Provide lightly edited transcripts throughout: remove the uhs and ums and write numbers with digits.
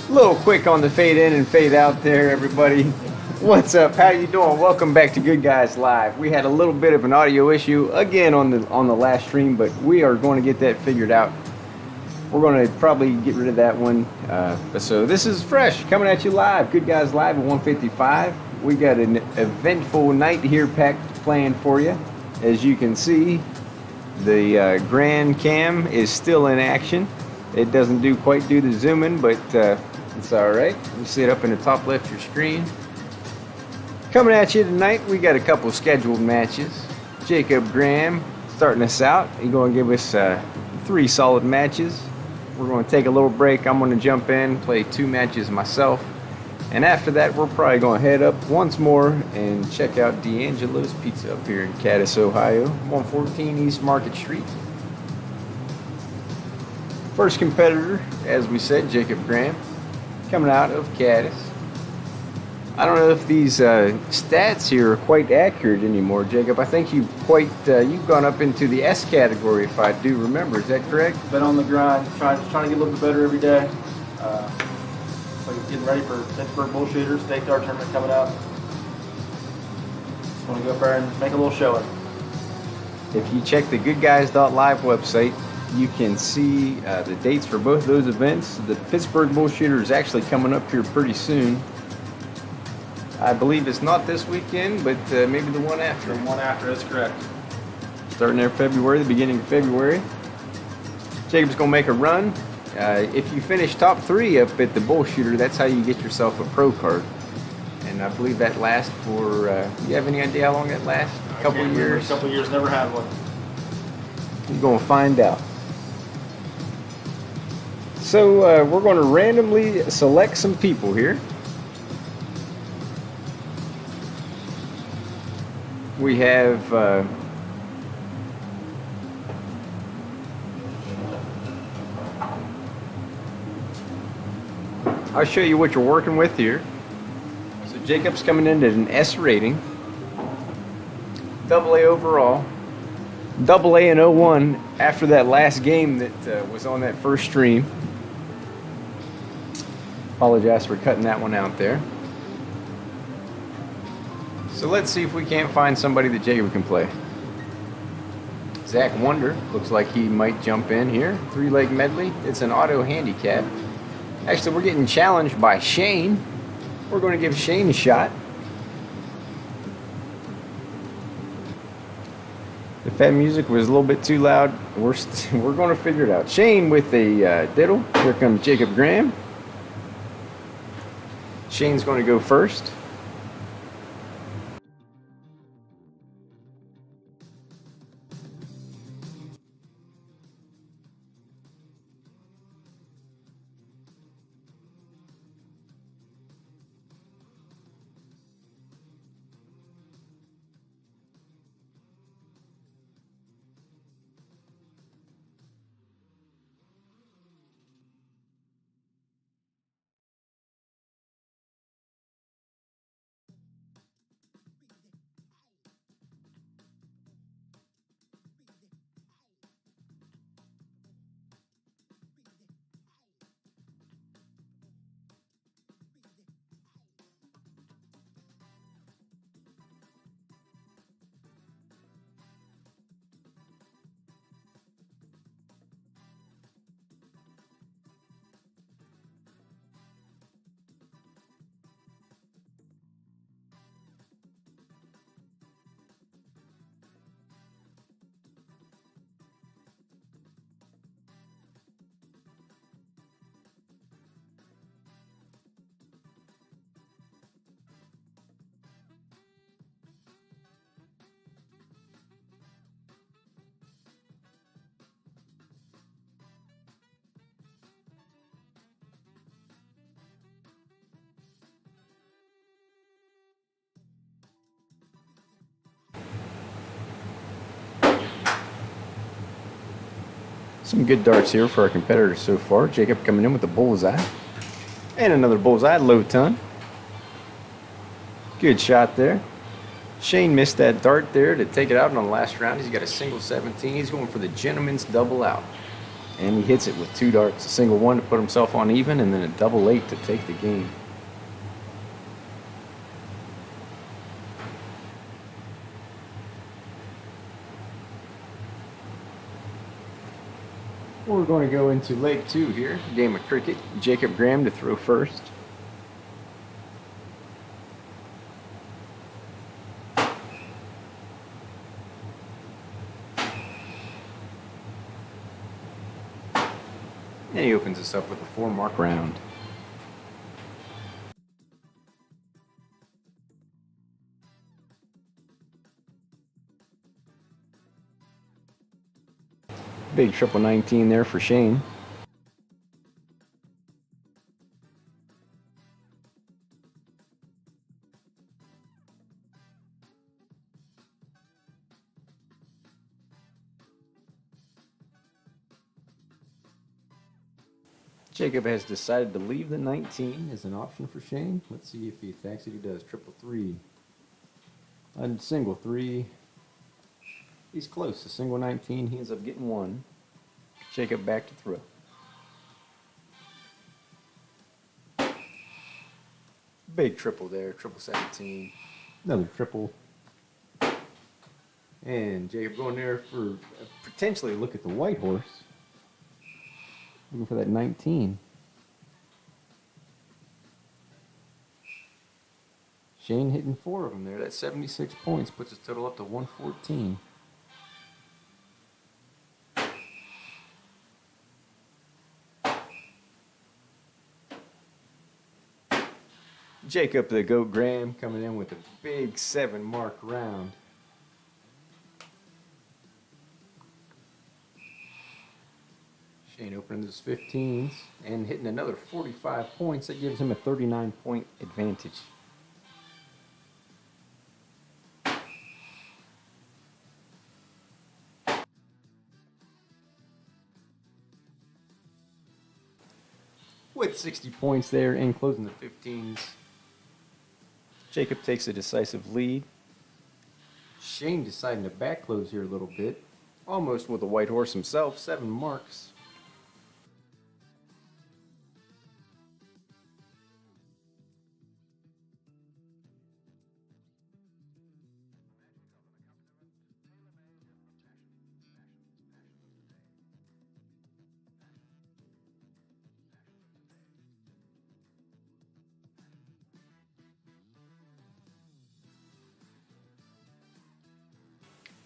A little quick on the fade in and fade out there, everybody. What's up? How you doing? Welcome back to Good Guys Live. We had a little bit of an audio issue again on the last stream, but we are going to get that figured out. We're going to probably get rid of that one. So this is fresh, coming at you live. Good Guys Live at 1:55. We got an eventful night here planned for you. As you can see, the Grand Cam is still in action. It doesn't quite do the zooming, but it's all right. You see it up in the top left of your screen. Coming at you tonight, we got a couple scheduled matches. Jacob Graham starting us out. He's going to give us 3 solid matches. We're going to take a little break. I'm going to jump in, play 2 matches myself. And after that, we're probably going to head up once more and check out D'Angelo's Pizza up here in Cadiz, Ohio, 114 East Market Street. First competitor, as we said, Jacob Graham, coming out of Cadiz. I don't know if these stats here are quite accurate anymore, Jacob. I think you've gone up into the S category, if I do remember. Is that correct? Been on the grind, trying to get a little bit better every day. So getting ready for Pittsburgh Bullshooters State Dart Tournament coming up. Just want to go up there and make a little showing. If you check the goodguys.live website, you can see the dates for both those events. The Pittsburgh Bullshooter is actually coming up here pretty soon. I believe it's not this weekend, but maybe the one after. The one after, that's correct. Starting there February, the beginning of February. Jacob's going to make a run. If you finish top 3 up at the Bullshooter, that's how you get yourself a pro card. And I believe that lasts for, you have any idea how long that lasts? A couple of years? A couple of years, never had one. You're going to find out. So we're going to randomly select some people here. We have I'll show you what you're working with here. So Jacob's coming in at an S rating, AA overall, AA and 01 after that last game that was on that first stream. Apologize for cutting that one out there. So let's see if we can't find somebody that Jacob can play. Zach Wonder looks like he might jump in here. 3-leg medley. It's an auto handicap. Actually, we're getting challenged by Shane. We're going to give Shane a shot. If that music was a little bit too loud, we're going to figure it out. Shane with a diddle. Here comes Jacob Graham. Shane's going to go first. Some good darts here for our competitors so far. Jacob coming in with a bullseye. And another bullseye, low ton. Good shot there. Shane missed that dart there to take it out in the last round. He's got a single 17. He's going for the gentleman's double out. And he hits it with 2 darts, a single 1 to put himself on even, and then a double 8 to take the game. We're going to go into leg 2 here, game of cricket. Jacob Graham to throw first. And he opens us up with a 4-mark round. Big triple 19 there for Shane. Jacob has decided to leave the 19 as an option for Shane. Let's see if he attacks it. He does. Triple 3. A single 3. He's close. A single 19. He ends up getting 1. Jacob back to throw. Big triple there. Triple 17. Another triple. And Jacob going there for potentially a look at the white horse. Looking for that 19. Shane hitting 4 of them there. That's 76 points. Puts his total up to 114. Jacob the Goat Graham coming in with a big 7-mark round. Shane opening his 15s and hitting another 45 points. That gives him a 39-point advantage. With 60 points there and closing the 15s, Jacob takes a decisive lead. Shane deciding to back close here a little bit. Almost with a white horse himself, 7 marks.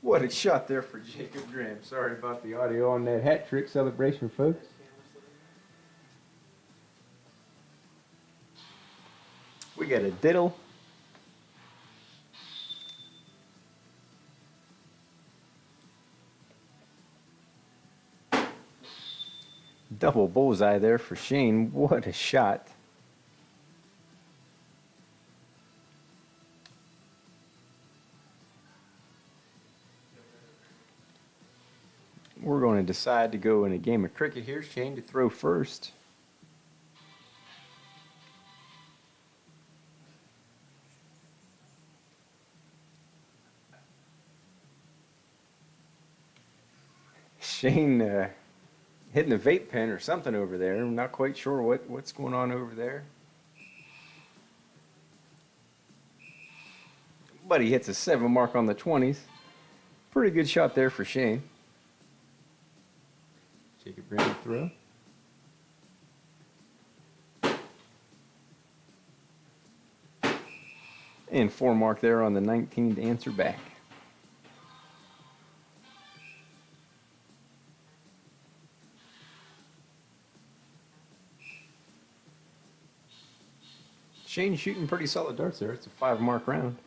What a shot there for Jacob Graham. Sorry about the audio on that hat trick celebration, folks. We got a diddle. Double bullseye there for Shane. What a shot. We're going to decide to go in a game of cricket here. Shane to throw first. Shane hitting a vape pen or something over there. I'm not quite sure what's going on over there. But he hits a 7 mark on the 20s. Pretty good shot there for Shane. Jacob Graham throw. And 4 mark there on the 19 to answer back. Shane shooting pretty solid darts there. It's a 5-mark round.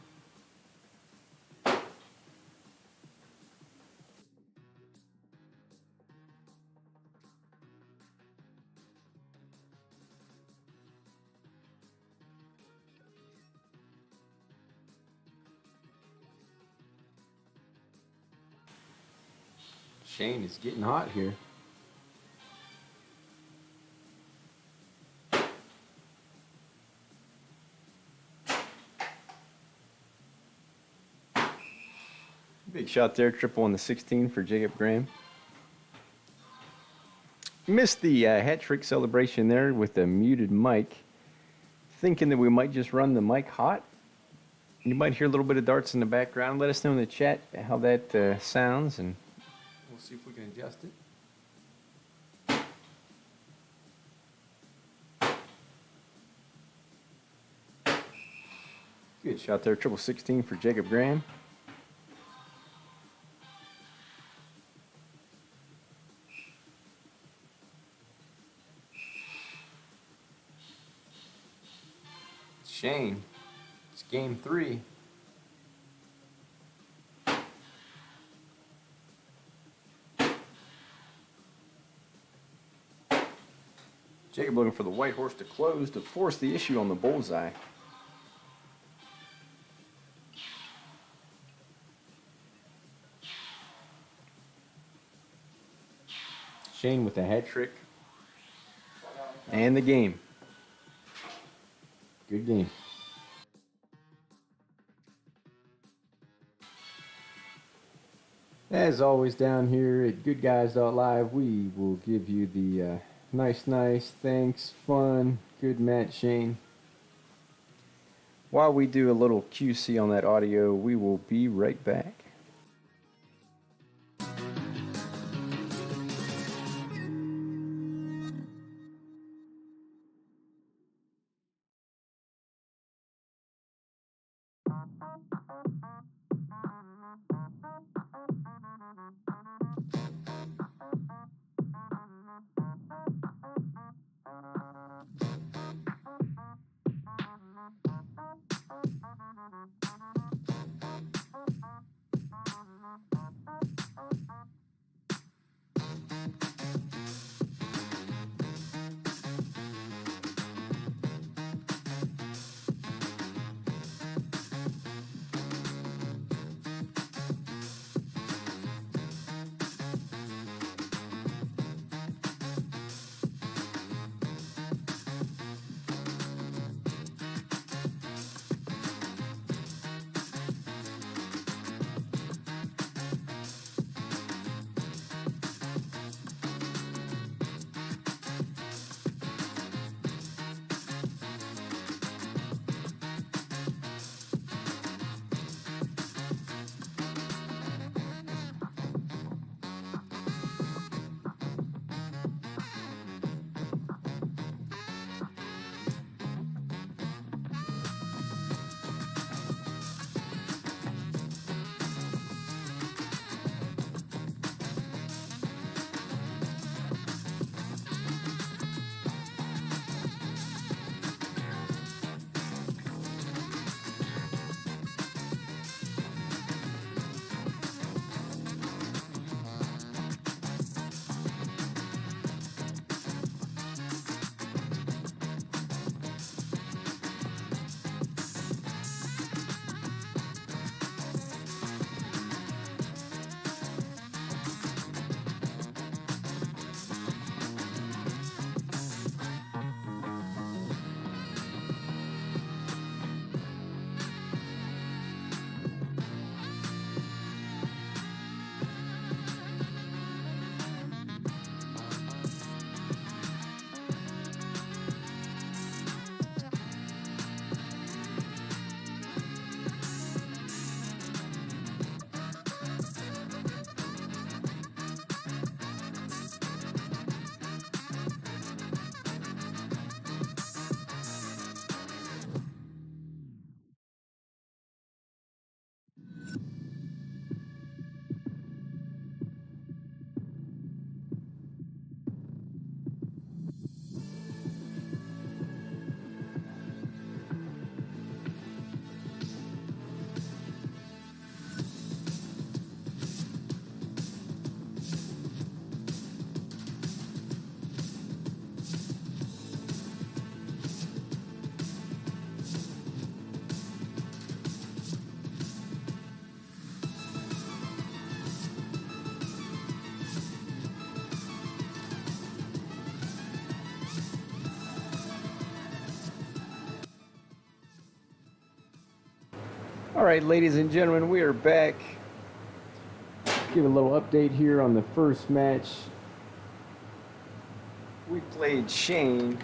Shane is getting hot here. Big shot there, triple on the 16 for Jacob Graham. Missed the hat trick celebration there with the muted mic. Thinking that we might just run the mic hot. You might hear a little bit of darts in the background. Let us know in the chat how that sounds, and we'll see if we can adjust it. Good shot there, 1616 for Jacob Graham. Shane, it's game 3. Jacob looking for the white horse to close to force the issue on the bullseye. Shane with the hat trick and the game. Good game. As always, down here at goodguys.live, we will give you the nice, thanks, fun, good match, Shane. While we do a little QC on that audio, we will be right back. All right, ladies and gentlemen, we are back. Give a little update here on the first match. played Shane,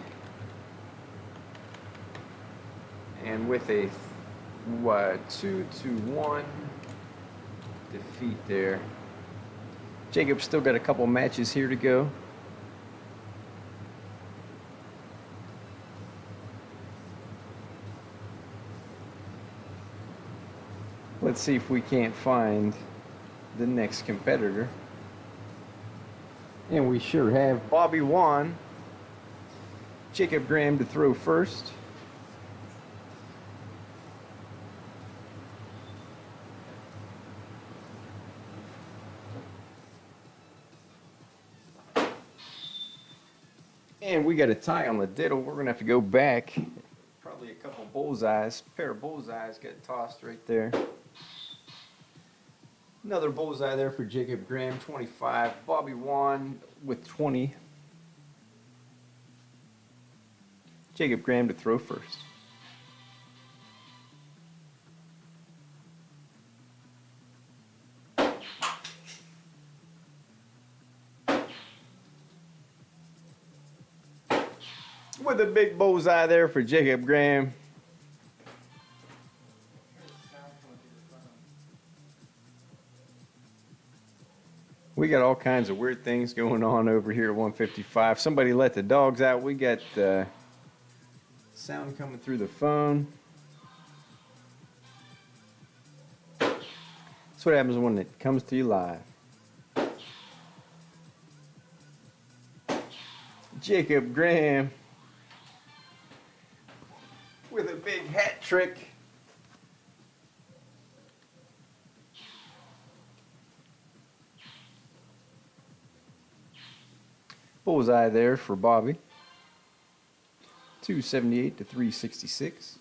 and with a 2-1 defeat there. Jacob's still got a couple matches here to go. Let's see if we can't find the next competitor. And we sure have. Bobby won. Jacob Graham to throw first. And we got a tie on the diddle. We're going to have to go back. Probably a couple bullseyes. A pair of bullseyes got tossed right there. Another bullseye there for Jacob Graham, 25. Bobby won with 20. Jacob Graham to throw first. With a big bullseye there for Jacob Graham. We got all kinds of weird things going on over here at 155. Somebody let the dogs out. We got sound coming through the phone. That's what happens when it comes to you live. Jacob Graham with a big hat trick. Bullseye there for Bobby. 278 to 366.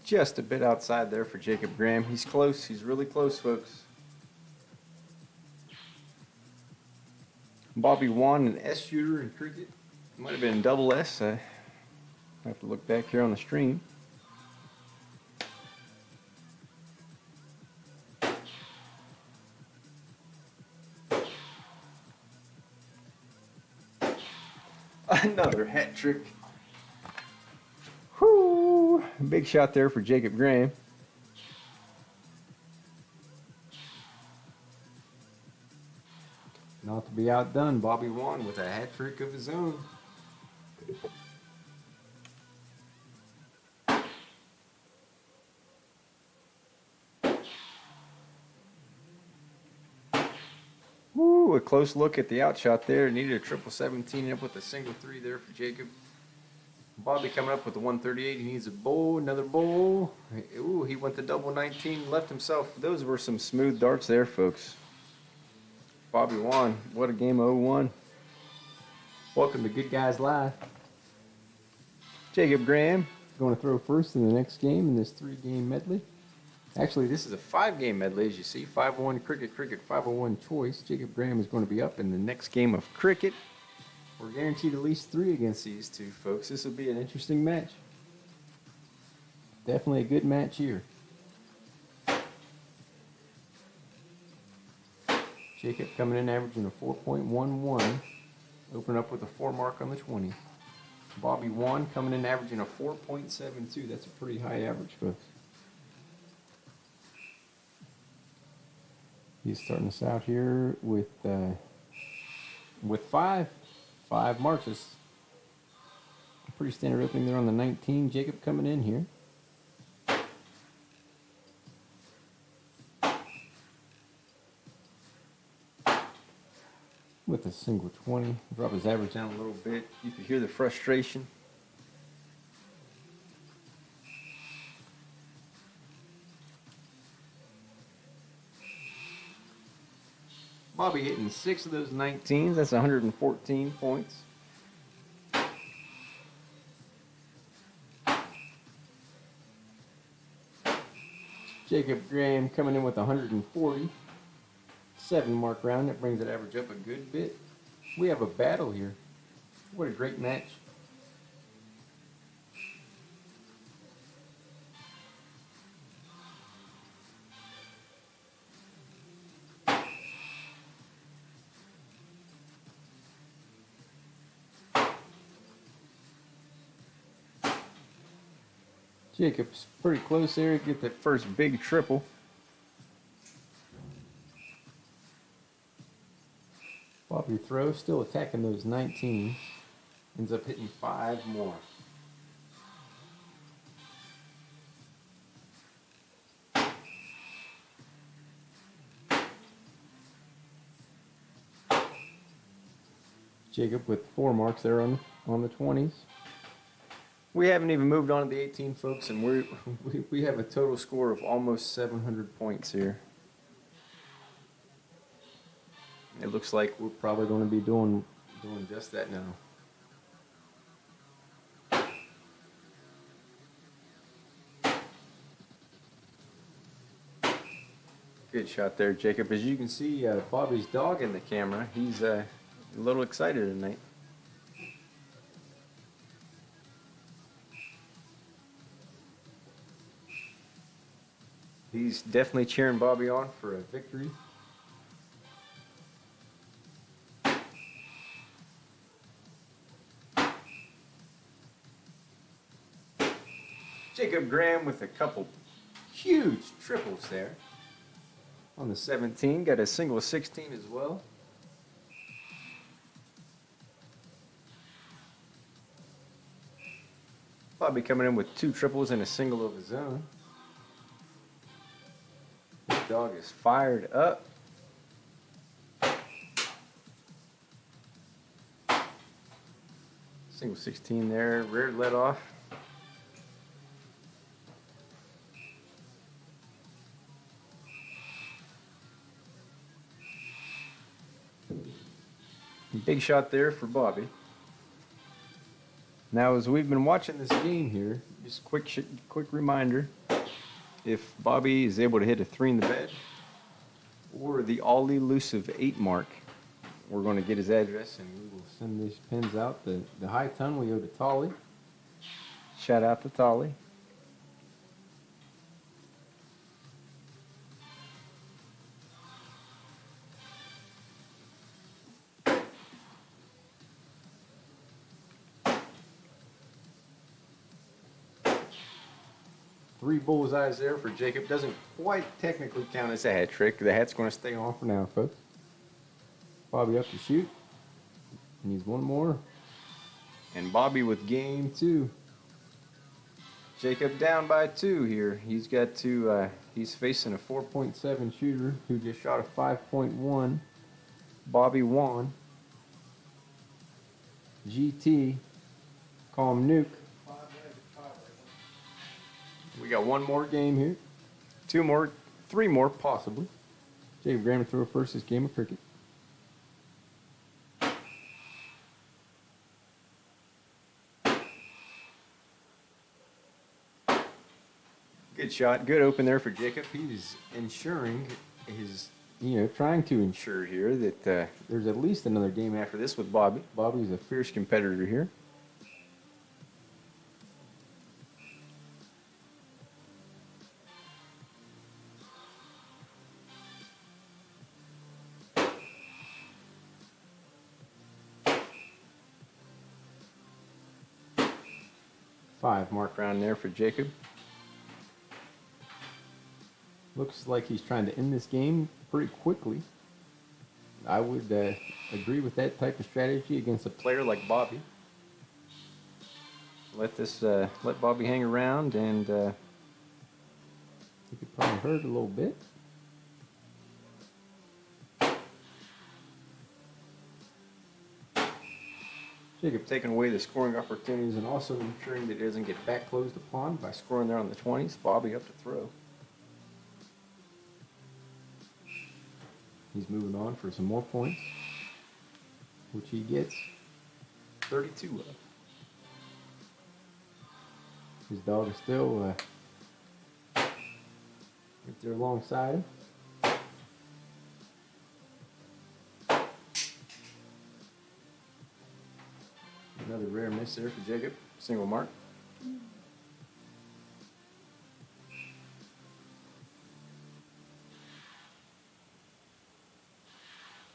Just a bit outside there for Jacob Graham. He's close. He's really close, folks. Bobby won an S shooter in cricket. Might have been double S. I have to look back here on the stream. Another hat trick. Whoo! Big shot there for Jacob Graham. Not to be outdone, Bobby won with a hat trick of his own. Woo! A close look at the outshot there. Needed a triple 17 up with a single 3 there for Jacob. Bobby coming up with the 138. He needs a bowl, another bowl. Ooh, he went to double 19, left himself. Those were some smooth darts there, folks. Bobby won. What a game of 0-1. Welcome to Good Guys Live. Jacob Graham going to throw first in the next game in this 3-game medley. Actually, this is a 5-game medley, as you see. 501 cricket, 501 choice. Jacob Graham is going to be up in the next game of cricket. We're guaranteed at least 3 against these two, folks. This will be an interesting match. Definitely a good match here. Jacob coming in averaging a 4.11. Open up with a 4 mark on the 20. Bobby won coming in averaging a 4.72. That's a pretty high average, folks. He's starting us out here with 5 marches. A pretty standard opening there on the 19. Jacob coming in here. With a single 20. Drop his average down a little bit. You can hear the frustration. Bobby hitting 6 of those 19s. That's 114 points. Jacob Graham coming in with 140. 7 mark round. That brings that average up a good bit. We have a battle here. What a great match. Jacob's pretty close there. Get that first big triple. Bobby throw, still attacking those 19. Ends up hitting 5 more. Jacob with 4 marks there on the 20s. We haven't even moved on to the 18, folks, and we have a total score of almost 700 points here. It looks like we're probably going to be doing just that now. Good shot there, Jacob. As you can see, Bobby's dog in the camera. He's a little excited tonight. He's definitely cheering Bobby on for a victory. Jacob Graham with a couple huge triples there. On the 17, got a single 16 as well. Bobby coming in with 2 triples and a single of his own. This dog is fired up. Single 16 there, rear let off. Big shot there for Bobby. Now, as we've been watching this game here, just quick reminder: if Bobby is able to hit a 3 in the bed or the all elusive 8 mark, we're going to get his address and we will send these pins out. The high ton we owe to Tolly. Shout out to Tolly. Three bullseyes there for Jacob. Doesn't quite technically count as a hat trick. The hat's going to stay on for now, folks. Bobby up to shoot. Needs one more. And Bobby with game 2. Jacob down by 2 here. He's got to. He's facing a 4.7 shooter who just shot a 5.1. Bobby won. GT. Call him Nuke. We got 1 more game here. 2 more, 3 more possibly. Jacob Graham to throw first this game of cricket. Good shot. Good open there for Jacob. He's ensuring his, trying to ensure here that there's at least another game after this with Bobby. Bobby's a fierce competitor here. Five mark round there for Jacob. Looks like he's trying to end this game pretty quickly. I would agree with that type of strategy against a player like Bobby. Let Bobby hang around, and he could probably hurt a little bit. Jacob taking away the scoring opportunities and also ensuring that it doesn't get back closed upon by scoring there on the 20s. Bobby up to throw. He's moving on for some more points, which he gets 32 of. His dog is still right there alongside him. Another rare miss there for Jacob. Single mark.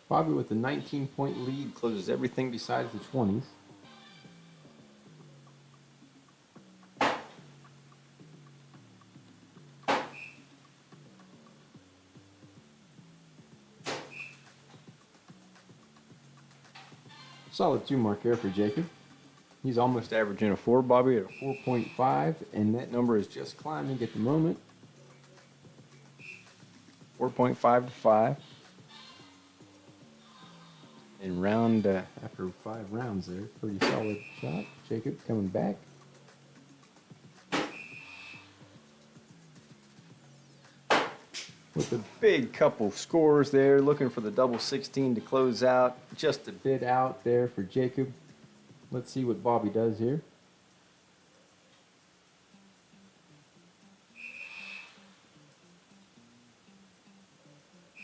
Bobby with the 19-point lead closes everything besides the 20s. Solid 2 mark there for Jacob. He's almost averaging a 4, Bobby, at a 4.5, and that number is just climbing at the moment. 4.5 to 5. And round after 5 rounds there, pretty solid shot. Jacob coming back. With a big couple scores there, looking for the double 16 to close out. Just a bit out there for Jacob. Let's see what Bobby does here.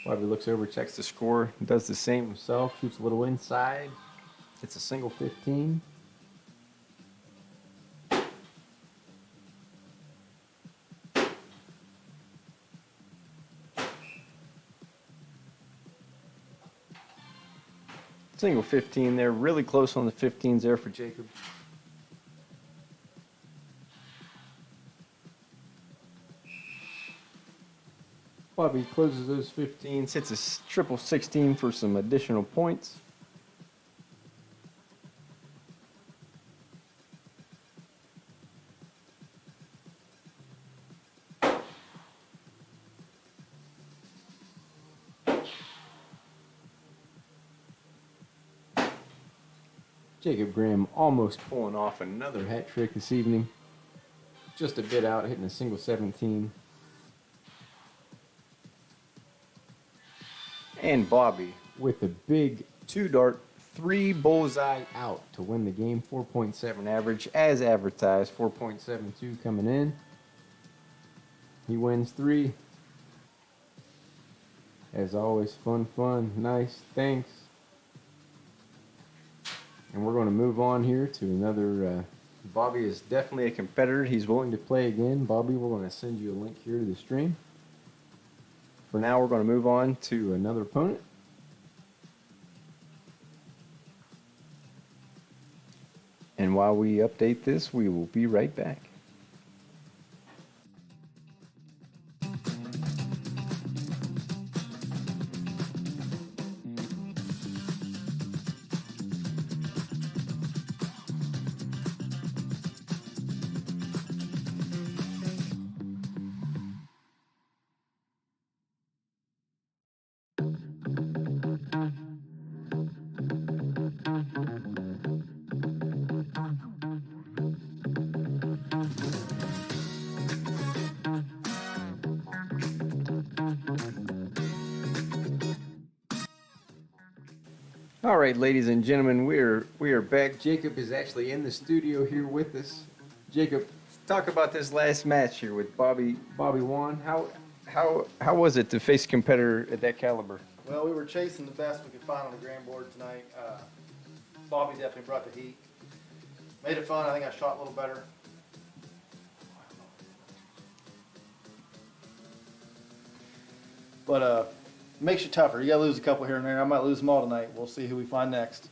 Bobby looks over, checks the score, does the same himself, shoots a little inside. It's a single 15. Single 15 there, really close on the 15s there for Jacob. Bobby closes those 15s, hits a triple 16 for some additional points. Jacob Graham almost pulling off another hat trick this evening. Just a bit out, hitting a single 17. And Bobby with a big 2-dart, 3 bullseye out to win the game. 4.7 average as advertised. 4.72 coming in. He wins 3. As always, fun, nice, thanks. And we're going to move on here to another. Bobby is definitely a competitor. He's willing to play again. Bobby, we're going to send you a link here to the stream. For now, we're going to move on to another opponent. And while we update this, we will be right back. All right, ladies and gentlemen, we are back. Jacob is actually in the studio here with us. Jacob, talk about this last match here with Bobby Wan. How was it to face a competitor at that caliber? Well, we were chasing the best we could find on the grand board tonight. Bobby definitely brought the heat. Made it fun. I think I shot a little better. But makes you tougher. You got to lose a couple here and there. I might lose them all tonight. We'll see who we find next.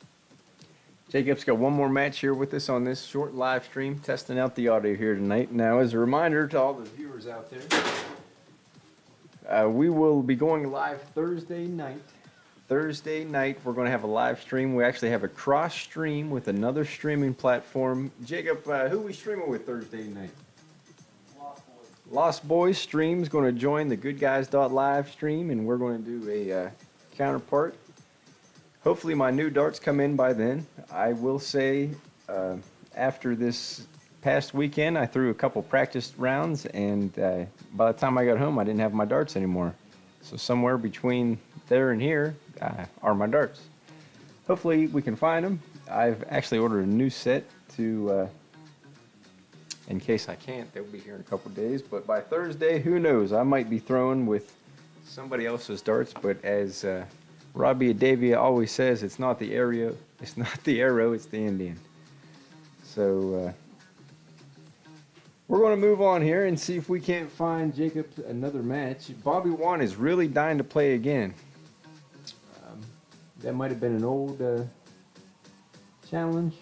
Jacob's got one more match here with us on this short live stream, testing out the audio here tonight. Now, as a reminder to all the viewers out there, we will be going live Thursday night. Thursday night, we're going to have a live stream. We actually have a cross stream with another streaming platform. Jacob, who are we streaming with Thursday night? Lost Boys stream is going to join the goodguys.live stream, and we're going to do a counterpart. Hopefully my new darts come in by then. I will say after this past weekend, I threw a couple practice rounds, and by the time I got home, I didn't have my darts anymore. So somewhere between there and here are my darts. Hopefully we can find them. I've actually ordered a new set to... in case I can't, they'll be here in a couple days. But by Thursday, who knows? I might be throwing with somebody else's darts. But as Robbie Adavia always says, it's not the arrow, it's the Indian. So we're going to move on here and see if we can't find Jacob another match. Bobby Wan is really dying to play again. That might have been an old challenge.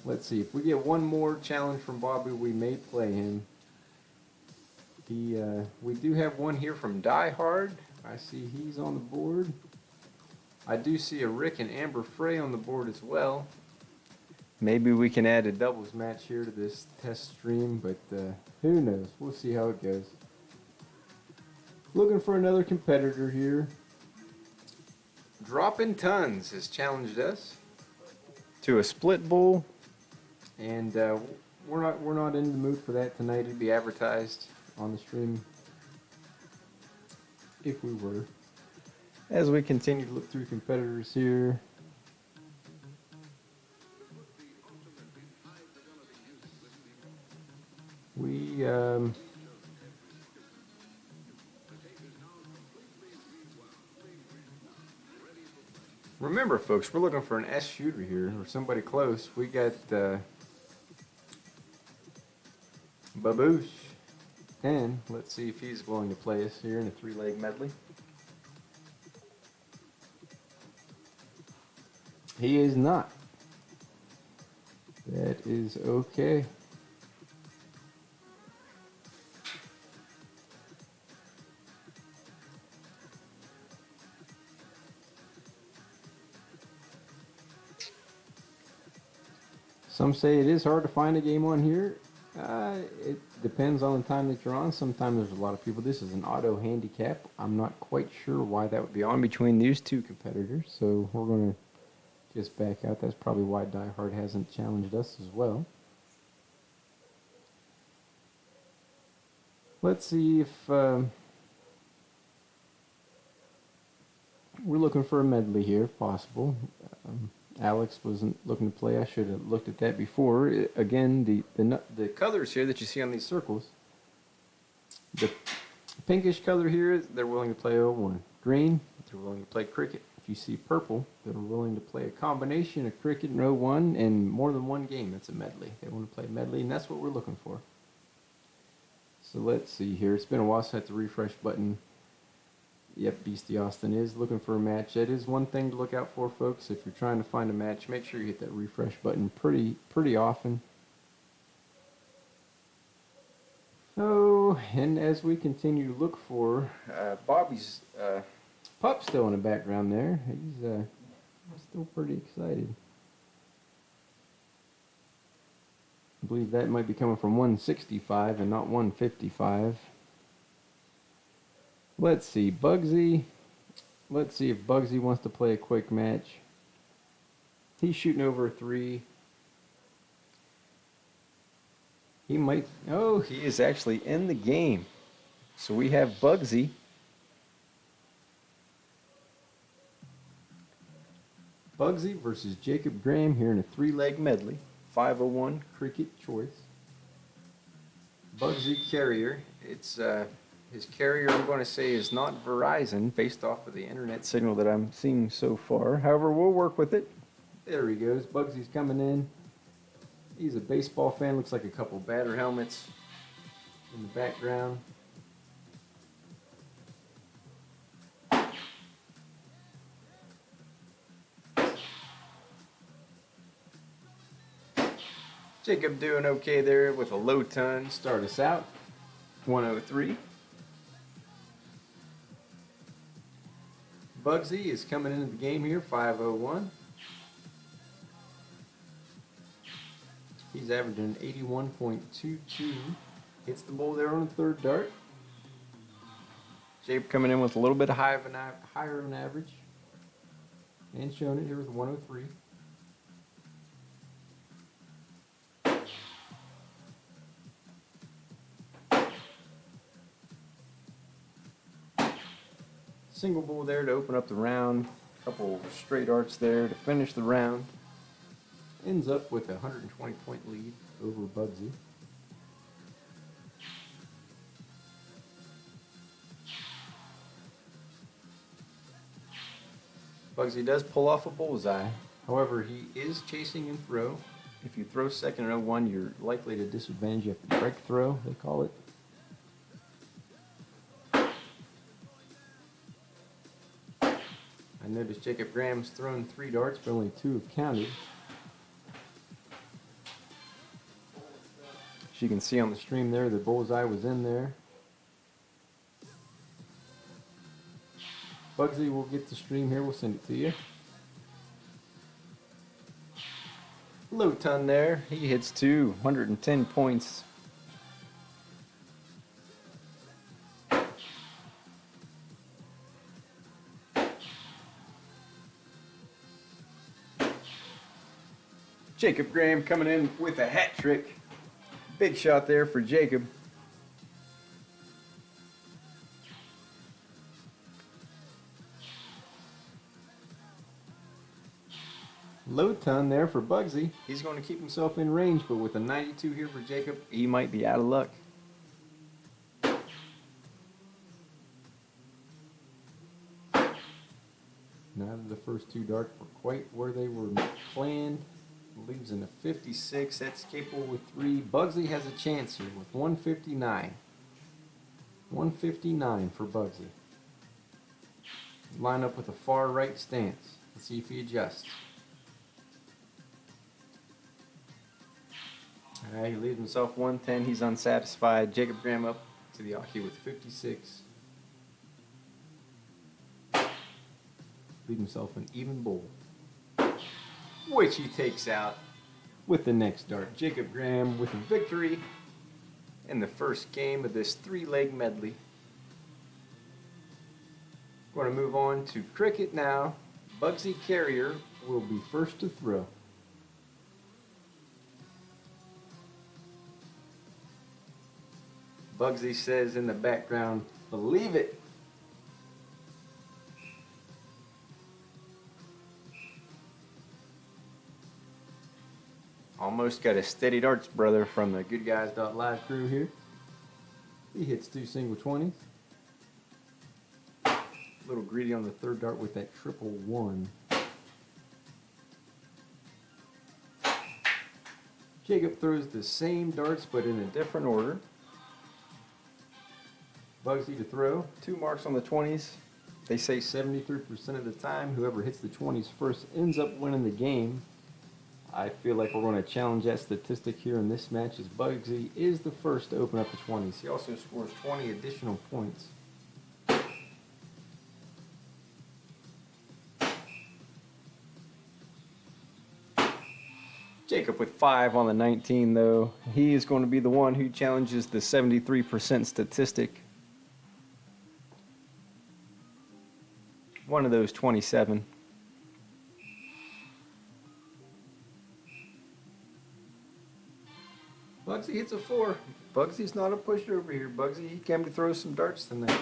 Let's see, if we get one more challenge from Bobby, we may play him. We do have one here from Die Hard. I see he's on the board. I do see a Rick and Amber Frey on the board as well. Maybe we can add a doubles match here to this test stream, but who knows? We'll see how it goes. Looking for another competitor here. Dropping Tons has challenged us to a split bowl, and we're not in the mood for that tonight. It'd be advertised on the stream if we were. As we continue to look through competitors here. We remember, folks, we're looking for an S shooter here, or somebody close. We got Baboosh, and let's see if he's willing to play us here in a three-leg medley. He is not. That is okay. Some say it is hard to find a game on here. It depends on the time that you're on. Sometimes there's a lot of people. This is an auto handicap. I'm not quite sure why that would be on between these two competitors. So we're going to just back out. That's probably why Die Hard hasn't challenged us as well. Let's see if we're looking for a medley here, if possible. Alex wasn't looking to play. I should have looked at that before. Again, the colors here that you see on these circles, the pinkish color here, they're willing to play 01. Green, they're willing to play cricket. If you see purple, they're willing to play a combination of cricket and 01 and more than one game. That's a medley. They want to play medley, and that's what we're looking for. So let's see here. It's been a while since I hit the refresh button. Yep, Beastie Austin is looking for a match. That is one thing to look out for, folks. If you're trying to find a match, make sure you hit that refresh button pretty often. Oh, and as we continue to look for Bobby's pup still in the background there. He's still pretty excited. I believe that might be coming from 165 and not 155. Let's see, Bugsy. Let's see if Bugsy wants to play a quick match. He's shooting over a 3. He might. Oh, he is actually in the game. So we have Bugsy. Bugsy versus Jacob Graham here in a 3-leg medley. 501 cricket choice. Bugsy carrier. It's his carrier, I'm going to say, is not Verizon, based off of the internet signal that I'm seeing so far. However, we'll work with it. There he goes. Bugsy's coming in. He's a baseball fan. Looks like a couple batter helmets in the background. Jacob doing okay there with a low ton. Start us out. 103. Bugsy is coming into the game here, 501. He's averaging 81.22. Hits the ball there on the third dart. Jacob coming in with a little bit higher of an average. And showing it here with 103. Single bull there to open up the round. A couple straight arcs there to finish the round. Ends up with a 120-point lead over Bugsy. Bugsy does pull off a bullseye. However, he is chasing in throw. If you throw second in 01, you're likely to disadvantage. You have to break throw, they call it. I noticed Jacob Graham's thrown 3 darts, but only 2 have counted. As you can see on the stream there, the bullseye was in there. Bugsy will get the stream here. We'll send it to you. Low ton there. He hits 210 points. Jacob Graham coming in with a hat trick. Big shot there for Jacob. Low ton there for Bugsy. He's going to keep himself in range, but with a 92 here for Jacob, he might be out of luck. Now that the first two darts were quite where they were planned, leaves in a 56. That's capable with 3. Bugsy has a chance here with 159. 159 for Bugsy. Line up with a far right stance. Let's see if he adjusts. Alright, he leaves himself 110. He's unsatisfied. Jacob Graham up to the Aki with 56. Leave himself an even bowl, which he takes out with the next dart. Jacob Graham with a victory in the first game of this 3-leg medley. We're going to move on to cricket now. Bugsy Carrier will be first to throw. Bugsy says in the background, "Believe it." Almost got a steady darts brother from the goodguys.live crew here. He hits 2 single 20s. A little greedy on the third dart with that triple 1. Jacob throws the same darts but in a different order. Bugsy to throw. 2 marks on the 20s. They say 73% of the time whoever hits the 20s first ends up winning the game. I feel like we're going to challenge that statistic here in this match as Bugsy is the first to open up the 20s. He also scores 20 additional points. Jacob with 5 on the 19 though. He is going to be the one who challenges the 73% statistic. One of those 27. Bugsy hits a 4. Bugsy's not a pushover here. Bugsy, he came to throw some darts tonight.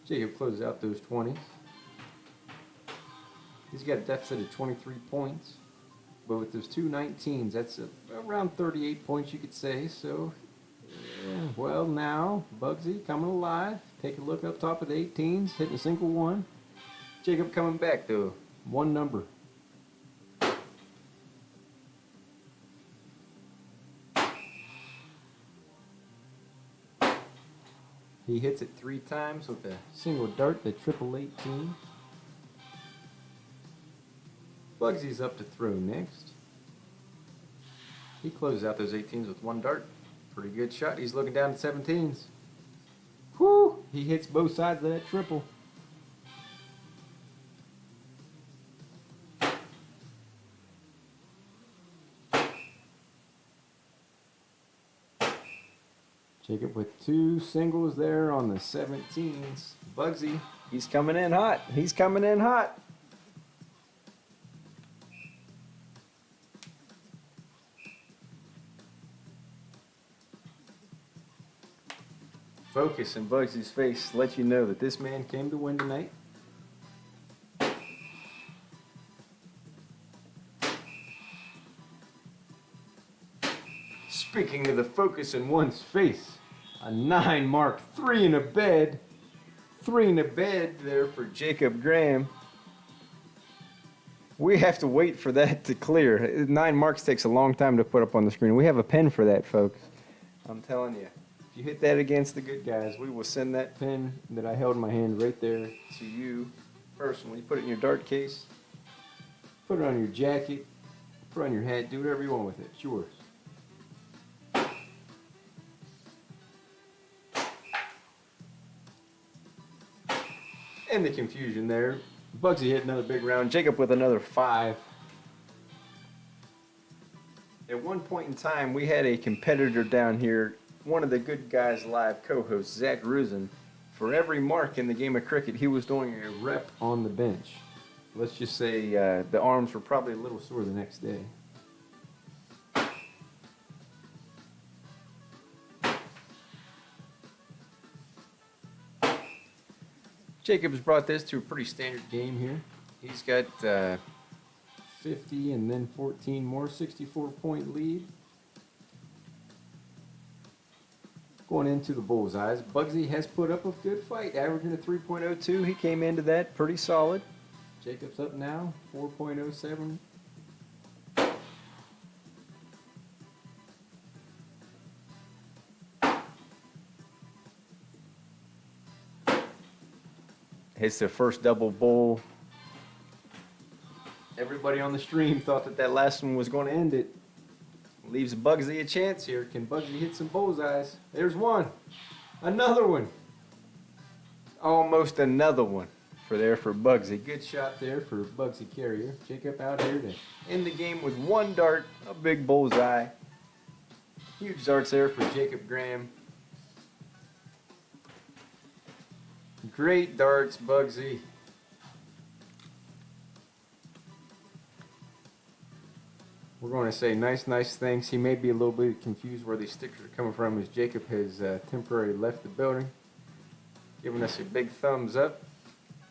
Jacob closes out those 20s. He's got a deficit of 23 points. But with those 2 19s, that's around 38 points you could say. So, yeah, well now, Bugsy coming alive. Take a look up top of the 18s, hitting a single 1. Jacob coming back though, 1 number. He hits it 3 times with a single dart, the triple 18. Bugsy's up to throw next. He closes out those 18s with 1 dart. Pretty good shot. He's looking down at 17s. Whoo! He hits both sides of that triple. Jacob with 2 singles there on the 17s. Bugsy, he's coming in hot. He's coming in hot. Focus in Bugsy's face let you know that this man came to win tonight. Speaking of the focus in one's face, a 9 mark, 3 in a bed. 3 in a bed there for Jacob Graham. We have to wait for that to clear. 9 marks takes a long time to put up on the screen. We have a pen for that, folks. I'm telling you. If you hit that against the good guys, we will send that pen that I held in my hand right there to you personally. Put it in your dart case. Put it on your jacket. Put it on your hat. Do whatever you want with it. It's yours. And the confusion there. Bugsy hit another big round. Jacob with another 5. At one point in time, we had a competitor down here, one of the Good Guys Live co-hosts, Zach Rusin. For every mark in the game of cricket, he was doing a rep on the bench. Let's just say the arms were probably a little sore the next day. Jacob's brought this to a pretty standard game here. He's got 50 and then 14 more, 64-point lead. Going into the bullseyes, Bugsy has put up a good fight, averaging a 3.02. He came into that pretty solid. Jacob's up now, 4.07. Hits the first double bull. Everybody on the stream thought that last one was going to end it. Leaves Bugsy a chance here. Can Bugsy hit some bullseyes? There's one. Another one. Almost another one for Bugsy. Good shot there for Bugsy Carrier. Jacob out here to end the game with one dart, a big bullseye. Huge darts there for Jacob Graham. Great darts, Bugsy. We're going to say nice things. He may be a little bit confused where these stickers are coming from as Jacob has temporarily left the building. Giving us a big thumbs up.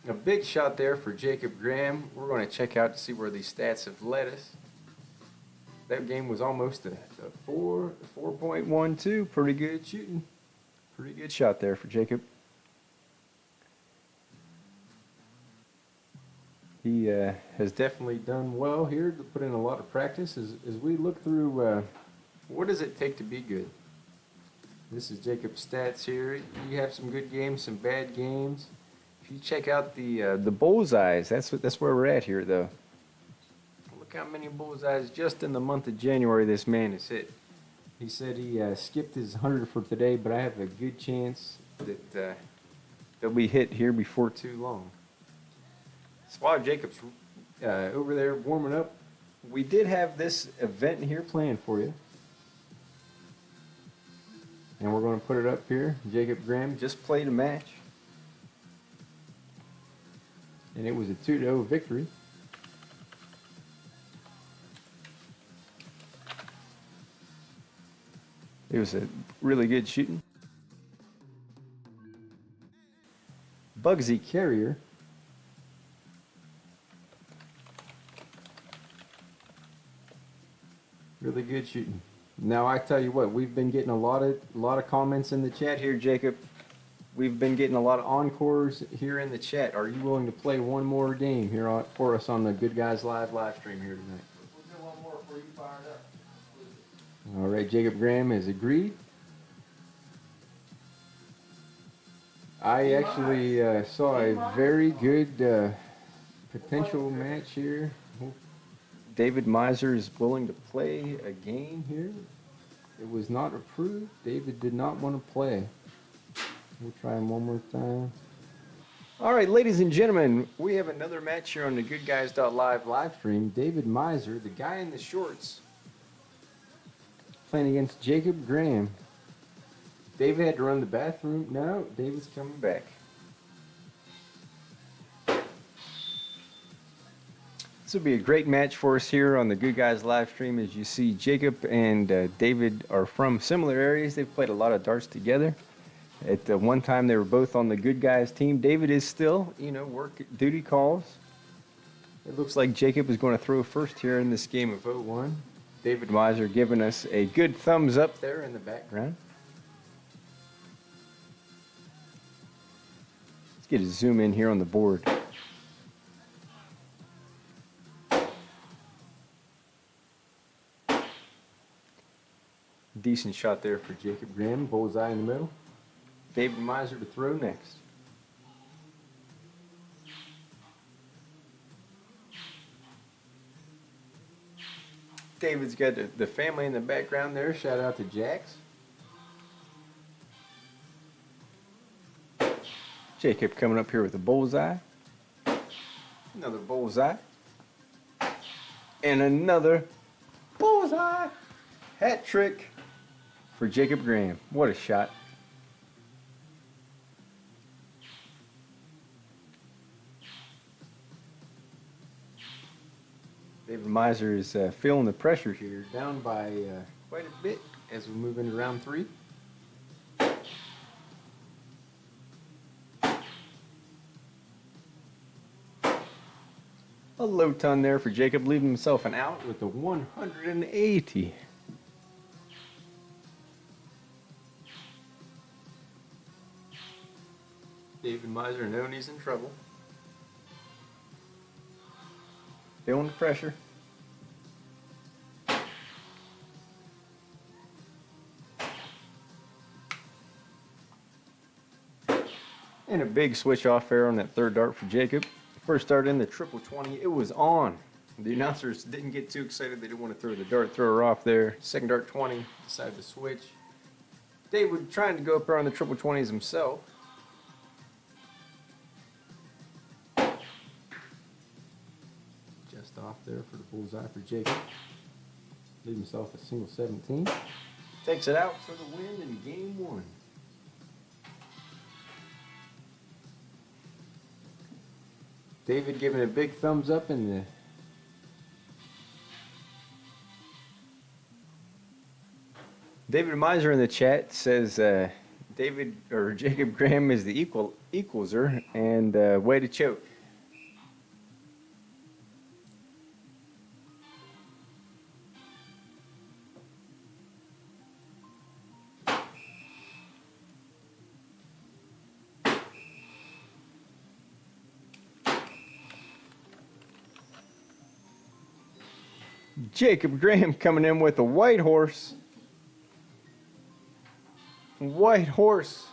A big shot there for Jacob Graham. We're going to check out to see where these stats have led us. That game was almost a 4.12. Pretty good shooting. Pretty good shot there for Jacob. He has definitely done well here to put in a lot of practice as we look through what does it take to be good. This is Jacob's stats here. You have some good games, some bad games. If you check out the bullseyes, that's where we're at here though. Look how many bullseyes just in the month of January this man has hit. He said he skipped his 100 for today, but I have a good chance that they'll be hit here before too long. So while Jacob's over there warming up, we did have this event here planned for you. And we're going to put it up here. Jacob Graham just played a match. And it was a 2-0 victory. It was a really good shooting. Bugsy Carrier really good shooting. Now I tell you what, we've been getting a lot of comments in the chat here, Jacob. We've been getting a lot of encores here in the chat. Are you willing to play one more game here for us on the Good Guys live stream here tonight? We'll do one more before you fire it up. All right, Jacob Graham has agreed. I actually saw a very good potential match here. David Miser is willing to play a game here. It was not approved. David did not want to play. We'll try him one more time. All right, ladies and gentlemen, we have another match here on the goodguys.live live stream. David Miser, the guy in the shorts, playing against Jacob Graham. David had to run the bathroom. No, David's coming back. This will be a great match for us here on the Good Guys live stream. As you see, Jacob and David are from similar areas. They've played a lot of darts together. At one time, they were both on the Good Guys team. David is still, work duty calls. It looks like Jacob is going to throw first here in this game of 0-1. David Miser giving us a good thumbs up there in the background. Let's get a zoom in here on the board. Decent shot there for Jacob Graham. Bullseye in the middle. David Miser to throw next. David's got the family in the background there. Shout out to Jax. Jacob coming up here with a bullseye. Another bullseye. And another bullseye. Hat trick for Jacob Graham. What a shot. David Miser is feeling the pressure here, down by quite a bit as we move into round 3. A low ton there for Jacob, leaving himself an out with the 180. David Miser knows he's in trouble. Feeling the pressure. And a big switch off there on that third dart for Jacob. First dart in the triple 20, it was on. The announcers didn't get too excited. They didn't want to throw the dart thrower off there. Second dart 20, decided to switch. David trying to go up there on the triple 20s himself. Just off there for the bullseye for Jacob. Leave himself a single 17. Takes it out for the win in game 1. David giving a big thumbs up in the David Miser in the chat says David or Jacob Graham is the equalizer and way to choke. Jacob Graham coming in with a white horse. White horse.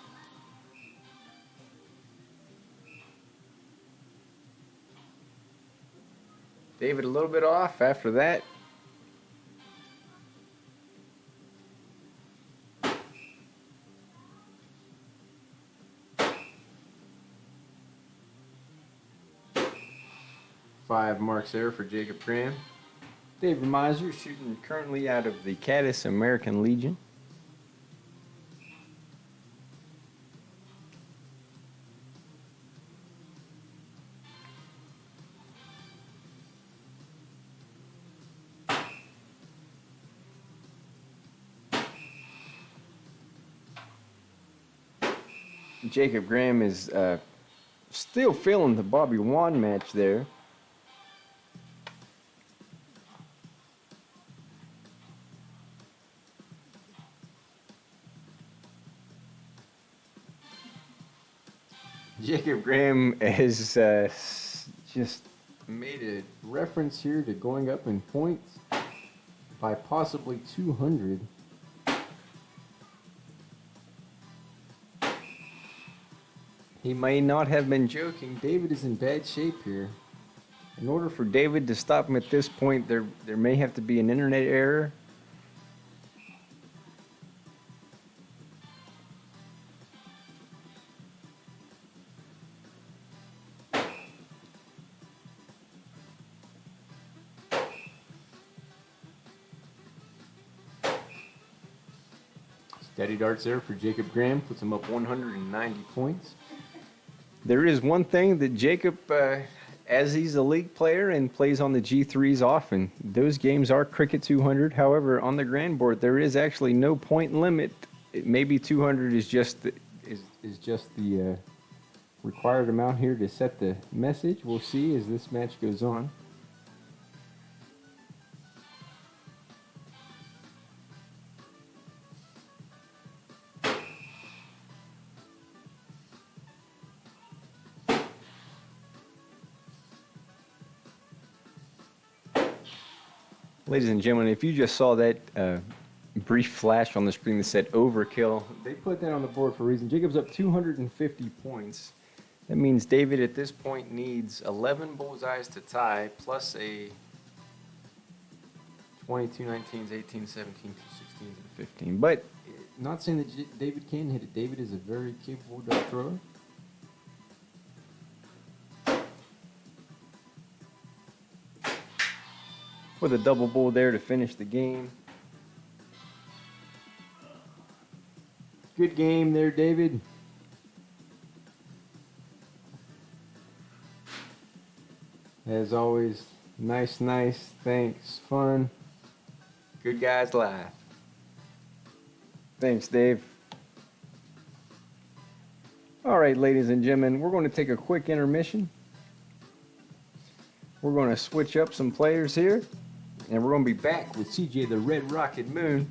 David a little bit off after that. Five marks there for Jacob Graham. David Miser shooting currently out of the Caddis American Legion. Jacob Graham is still feeling the Bobby Wan match there. Jacob Graham has just made a reference here to going up in points by possibly 200. He may not have been joking. David is in bad shape here. In order for David to stop him at this point, there may have to be an internet error. Steady darts there for Jacob Graham, puts him up 190 points. There is one thing that Jacob, as he's a league player and plays on the G3s often, those games are Cricket 200. However, on the grand board, there is actually no point limit. Maybe 200 is just the required amount here to set the message. We'll see as this match goes on. Ladies and gentlemen, if you just saw that brief flash on the screen that said overkill, they put that on the board for a reason. Jacob's up 250 points. That means David at this point needs 11 bullseyes to tie, plus a 22, 19s, 18, 17, 16s, and 15. But not saying that David can hit it. David is a very capable dart thrower. with a double bull there to finish the game. Good game there, David. As always, nice, thanks, fun. Good Guys Live. Thanks, Dave. All right, ladies and gentlemen, we're going to take a quick intermission. We're going to switch up some players here, and we're going to be back with CJ the Red Rocket Moon.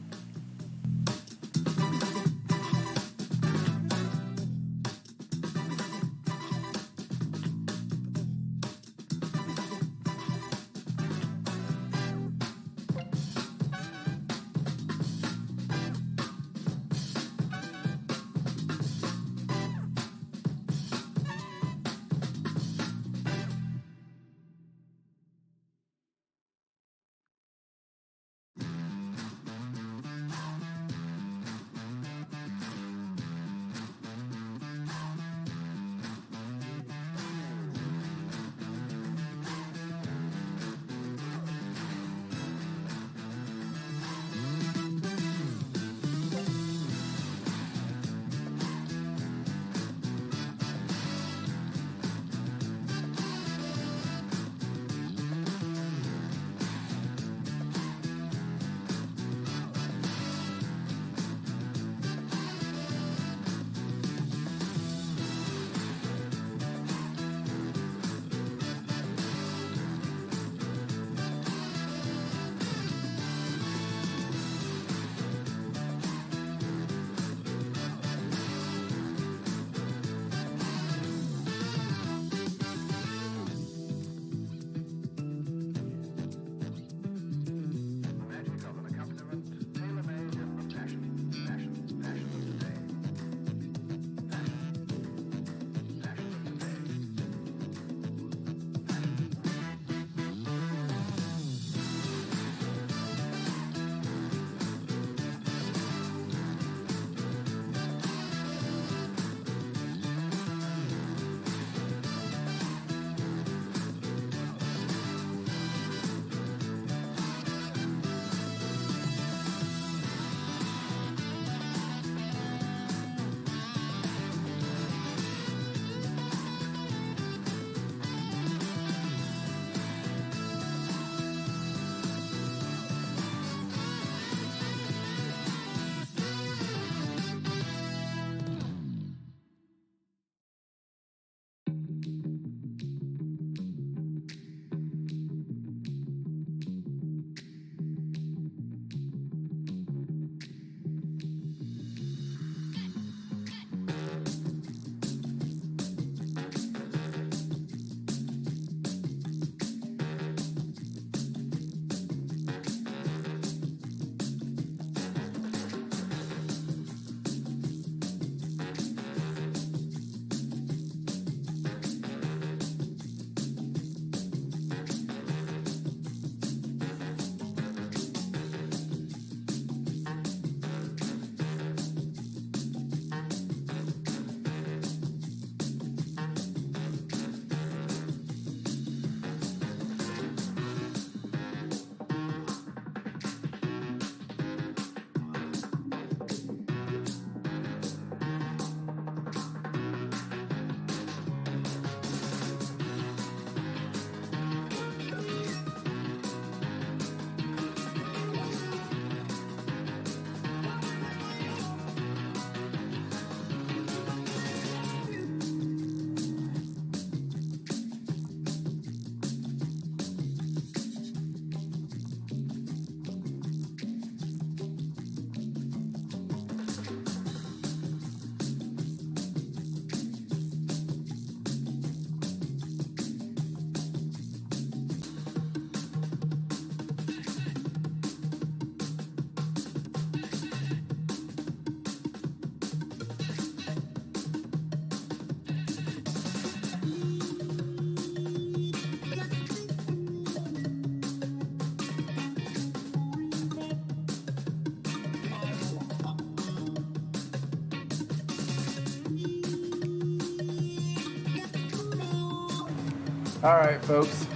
All right, folks.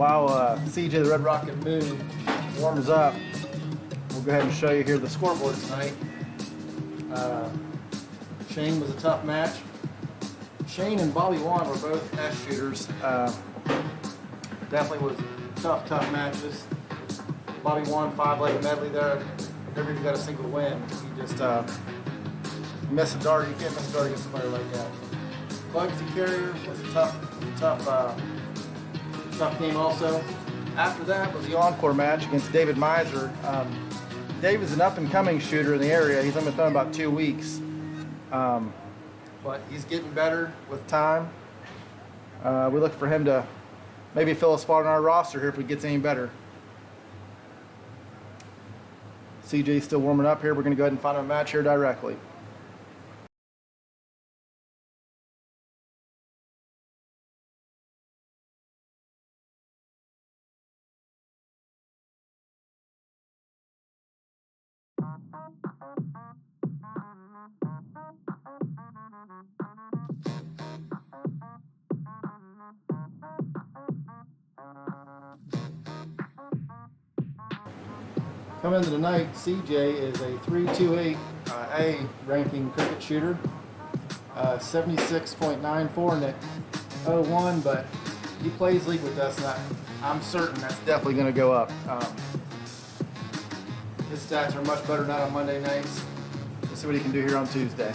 While CJ the Red Rocket Moon warms up, we'll go ahead and show you here the scoreboard tonight. Shane was a tough match. Shane and Bobby Wan were both S shooters. Definitely was tough matches. Bobby Wan 5-leg medley there. Never even got a single win. He just missed a dart. You can't miss a dart against a player like that. Bugsy Carrier was a tough game also. After that was the encore match against David Miser. Dave is an up-and-coming shooter in the area. He's only been throwing about 2 weeks. But he's getting better with time. We look for him to maybe fill a spot on our roster here if he gets any better. CJ's still warming up here. We're going to go ahead and find him a match here directly. Coming into the night, CJ is a 328 A ranking cricket shooter, 76.94 in the 01, but he plays league with us, and I'm certain that's definitely going to go up. His stats are much better than that on Monday nights. Let's see what he can do here on Tuesday.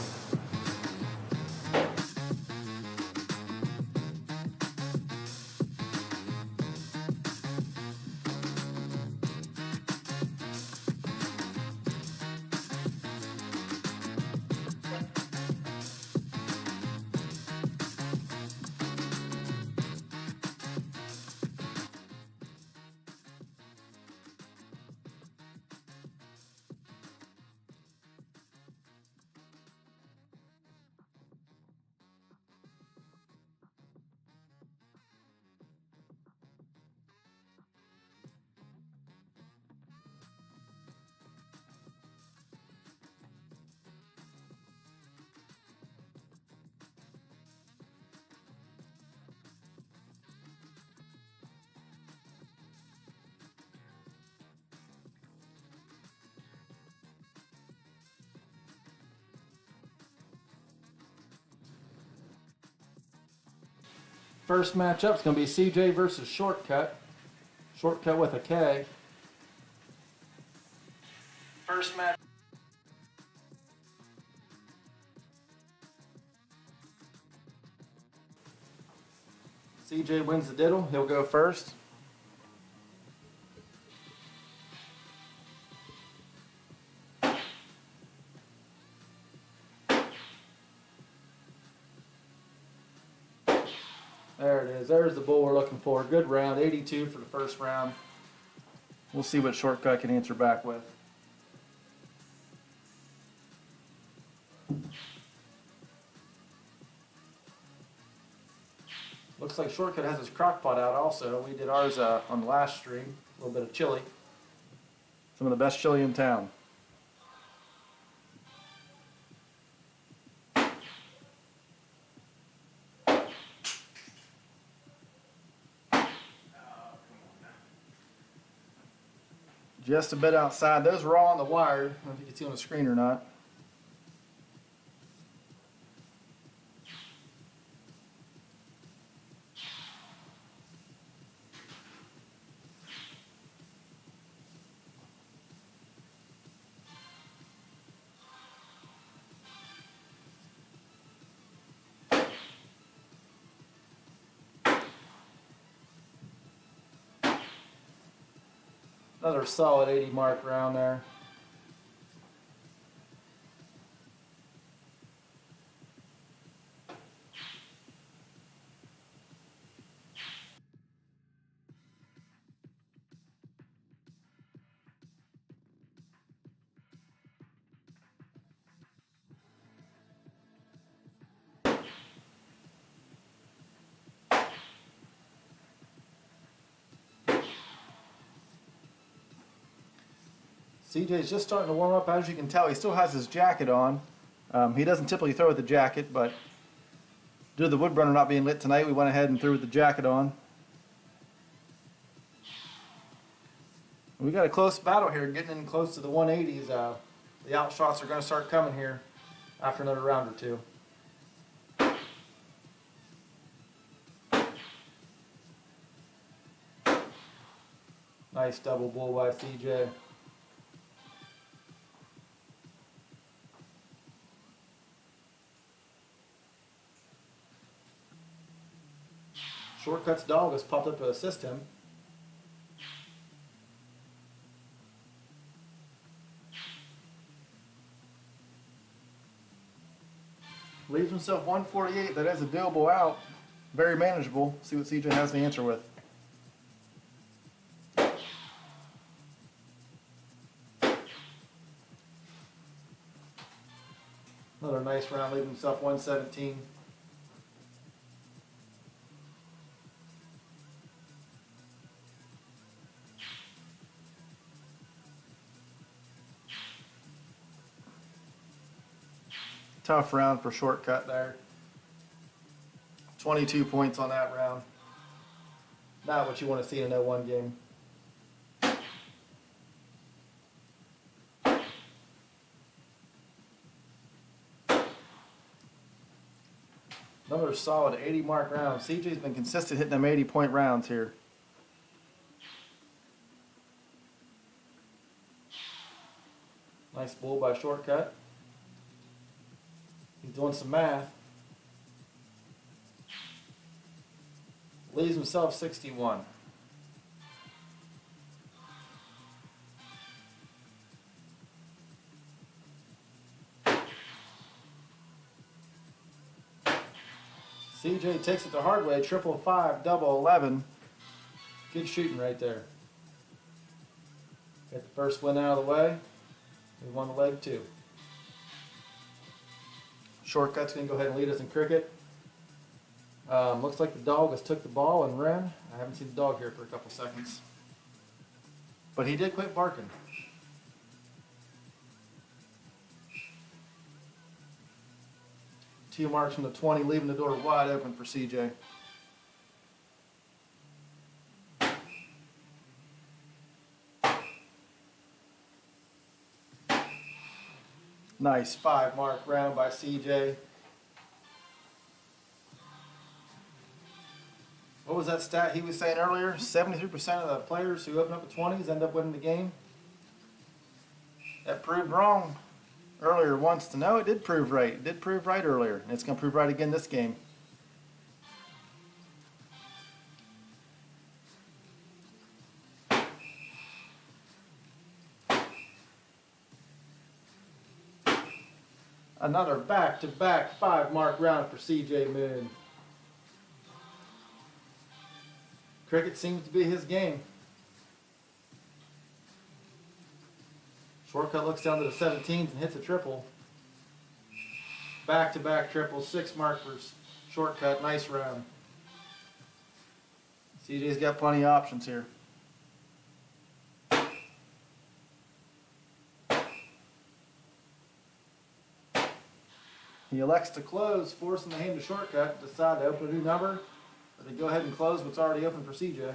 First matchup is going to be CJ versus Shortcut. Shortcut with a K. First match. CJ wins the diddle. He'll go first. There it is. There's the bull we're looking for. Good round. 82 for the first round. We'll see what Shortcut can answer back with. Looks like Shortcut has his crock pot out also. We did ours on the last stream. A little bit of chili. Some of the best chili in town. Just a bit outside. Those were all on the wire. I don't know if you can see on the screen or not. Another solid 80 mark round there. CJ's just starting to warm up. As you can tell, he still has his jacket on. He doesn't typically throw with the jacket, but due to the wood burner not being lit tonight, we went ahead and threw with the jacket on. We got a close battle here, getting in close to the 180s. The outshots are going to start coming here after another round or two. Nice double bull by CJ. Shortcut's dog has popped up to assist him. Leaves himself 148. That is a doable out. Very manageable. See what CJ has to answer with. Another nice round, leaving himself 117. Tough round for Shortcut there. 22 points on that round. Not what you want to see in a 0-1 game. Another solid 80 mark round. CJ's been consistent hitting them 80-point rounds here. Nice bull by Shortcut. He's doing some math. Leaves himself 61. CJ takes it the hard way. 555, double 11. Good shooting right there. Get the first win out of the way. We won the leg too. Shortcut's going to go ahead and lead us in cricket. Looks like the dog has took the ball and ran. I haven't seen the dog here for a couple seconds. But he did quit barking. Two marks from the 20, leaving the door wide open for CJ. Nice 5 mark round by CJ. What was that stat he was saying earlier? 73% of the players who open up with 20s end up winning the game. That proved wrong earlier once. To know it did prove right. It did prove right earlier, and it's going to prove right again this game. Another back-to-back 5 mark round for CJ Moon. Cricket seems to be his game. Shortcut looks down to the 17s and hits a triple. Back-to-back triple, 6 mark for Shortcut. Nice round. CJ's got plenty of options here. He elects to close, forcing the hand to Shortcut to decide to open a new number, or to go ahead and close what's already open for CJ.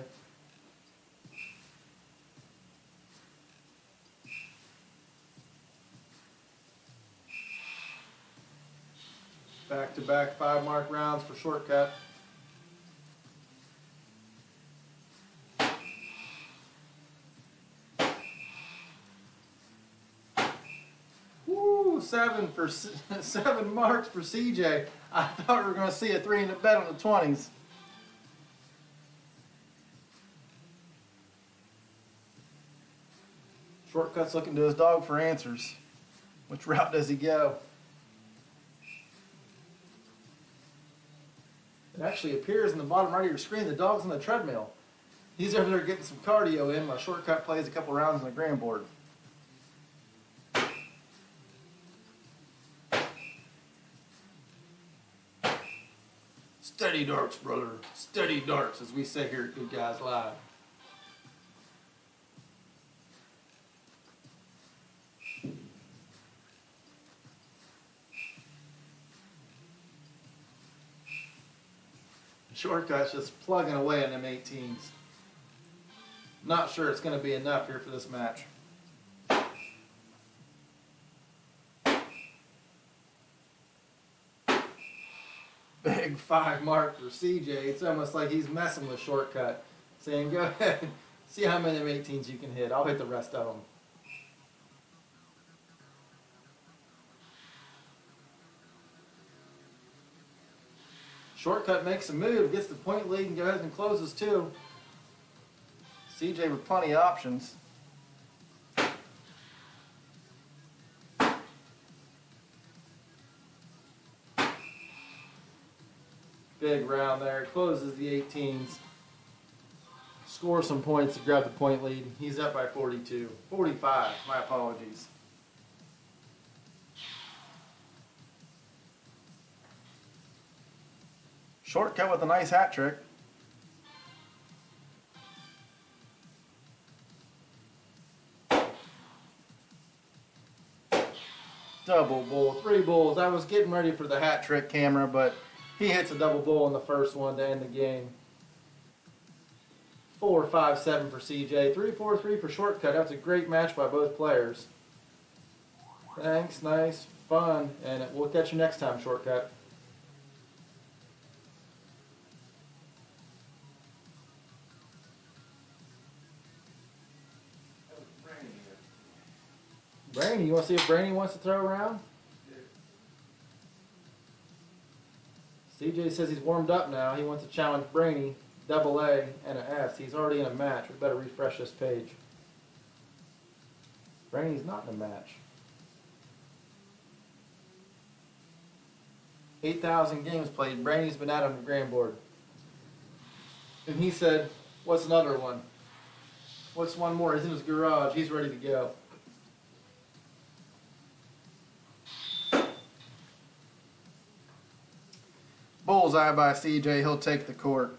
Back-to-back 5 mark rounds for Shortcut. Woo, 7 marks for CJ. I thought we were going to see a 3 in the bet on the 20s. Shortcut's looking to his dog for answers. Which route does he go? It actually appears in the bottom right of your screen the dog's on the treadmill. He's over there getting some cardio in while Shortcut plays a couple rounds on the grand board. Steady darts, brother. Steady darts, as we say here at Good Guys Live. Shortcut's just plugging away on them 18s. Not sure it's going to be enough here for this match. Big 5 mark for CJ. It's almost like he's messing with shortcut, saying, go ahead, see how many 18s you can hit. I'll hit the rest of them. Shortcut makes a move, gets the point lead, and goes and closes too. CJ with plenty of options. Big round there, closes the 18s. Scores some points to grab the point lead. He's up by 42. 45, my apologies. Shortcut with a nice hat trick. Double bull, 3 bulls. I was getting ready for the hat trick camera, but he hits a double bull in the first one to end the game. 4, 5, 7 for CJ. 3, 4, 3 for Shortcut. That's a great match by both players. Thanks, nice, fun, and we'll catch you next time, Shortcut. Brainy, you want to see if Brainy wants to throw around? CJ says he's warmed up now. He wants to challenge Brainy, double A, and an S. He's already in a match. We better refresh this page. Brainy's not in a match. 8,000 games played. Brainy's been out on the grand board. And he said, what's another one? What's one more? He's in his garage. He's ready to go. Bullseye by CJ. He'll take the court.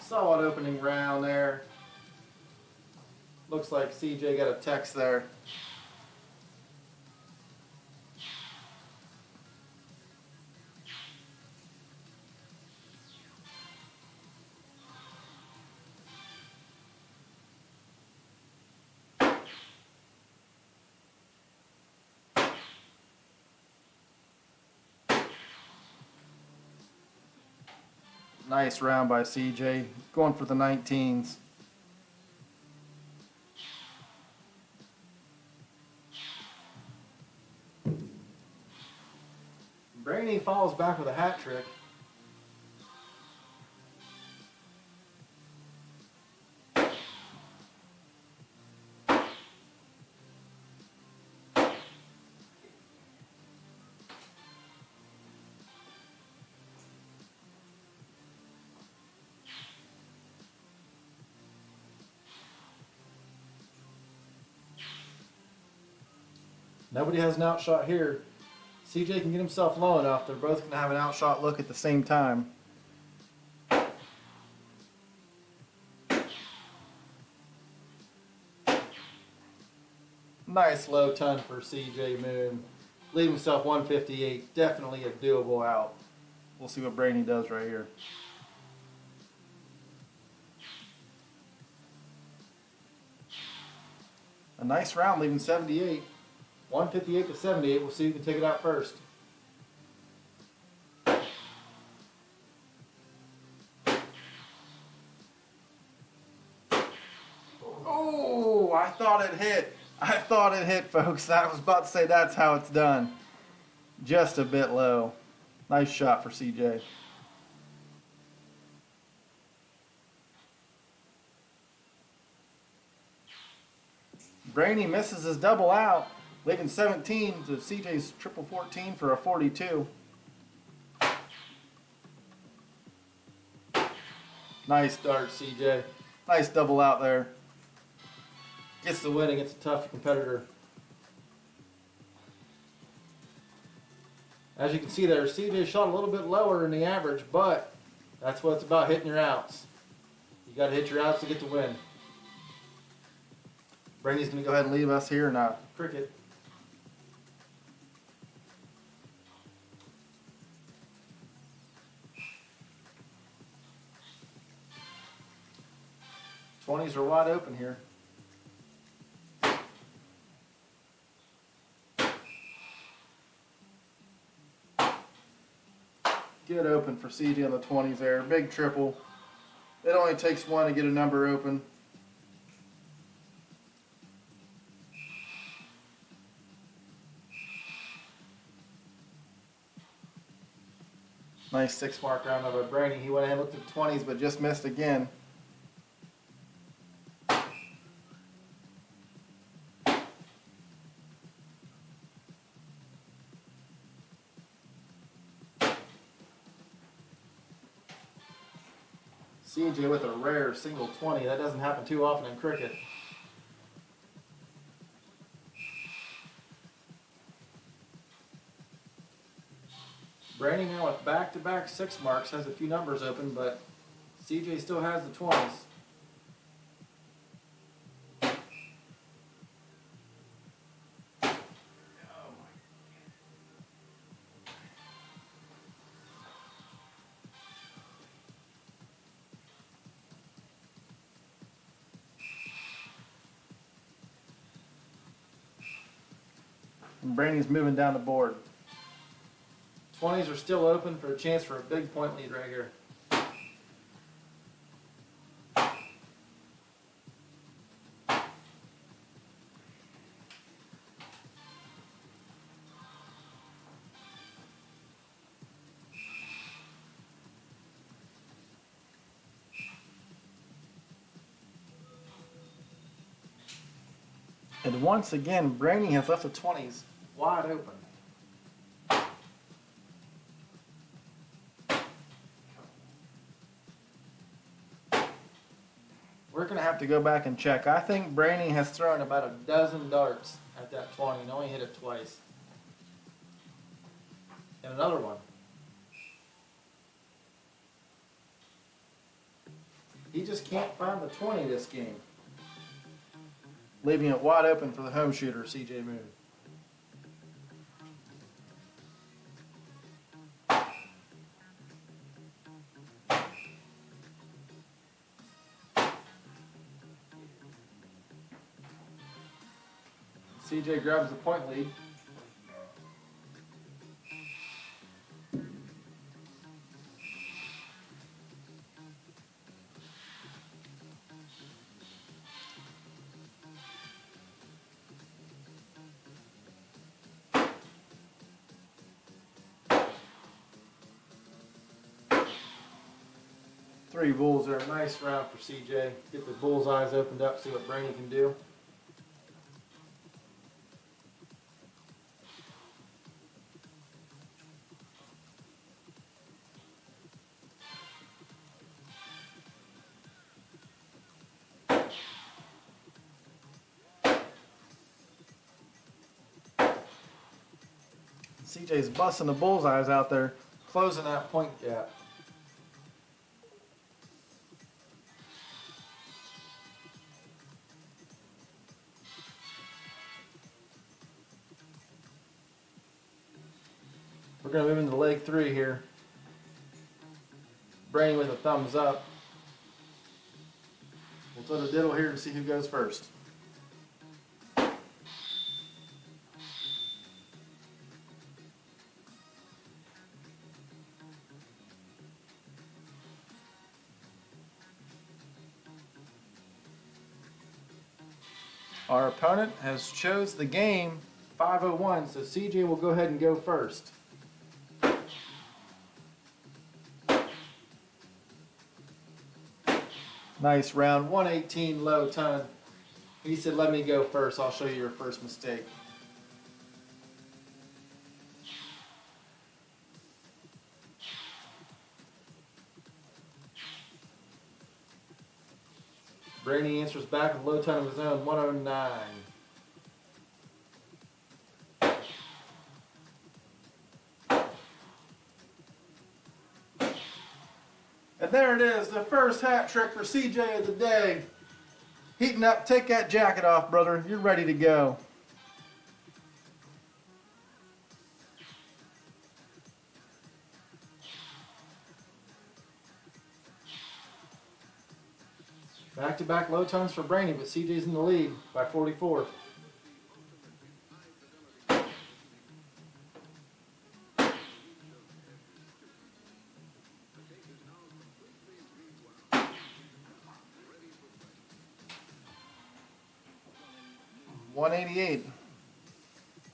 Solid opening round there. Looks like CJ got a text there. Nice round by CJ, going for the 19s. Brainy falls back with a hat trick. Nobody has an outshot here. CJ can get himself low enough. They're both going to have an outshot look at the same time. Nice low ton for CJ Moon. Leave himself 158. Definitely a doable out. We'll see what Brainy does right here. A nice round, leaving 78. 158 to 78. We'll see who can take it out first. Oh, I thought it hit. I thought it hit, folks. I was about to say that's how it's done. Just a bit low. Nice shot for CJ. Brainy misses his double out, leaving 17 to CJ's triple 14 for a 42. Nice dart, CJ. Nice double out there. Gets the win against a tough competitor. As you can see there, CJ shot a little bit lower than the average, but that's what it's about, hitting your outs. You You got to hit your outs to get the win. Brady's going to go ahead and leave us here in cricket. '20s are wide open here. Good open for CJ on the 20s there. Big triple. It only takes one to get a number open. Nice 6-mark round by Brady. He went ahead and looked at the 20s, but just missed again. CJ with a rare single 20. That doesn't happen too often in cricket. Brady now with back-to-back 6 marks has a few numbers open, but CJ still has the 20s. And Brady's moving down the board. 20s are still open for a chance for a big point lead right here. And once again, Brady has left the 20s wide open. We're going to have to go back and check. I think Brady has thrown about a dozen darts at that 20 and only hit it twice. And another one. He just can't find the 20 this game. Leaving it wide open for the home shooter, CJ Moon. CJ grabs the point lead. Three bulls there. Nice round for CJ. Get the bull's eyes opened up, see what Brady can do. CJ's busting the bullseyes out there, closing that point gap. We're going to move into leg 3 here. Brady with a thumbs up. We'll throw the diddle here and see who goes first. Our opponent has chose the game 501, so CJ will go ahead and go first. Nice round, 118 low ton. He said, let me go first. I'll show you your first mistake. Brady answers back with a low ton of his own, 109. And there it is, the first hat trick for CJ of the day. Heating up, take that jacket off, brother. You're ready to go. Back-to-back low tones for Brainy, but CJ's in the lead by 44. $188.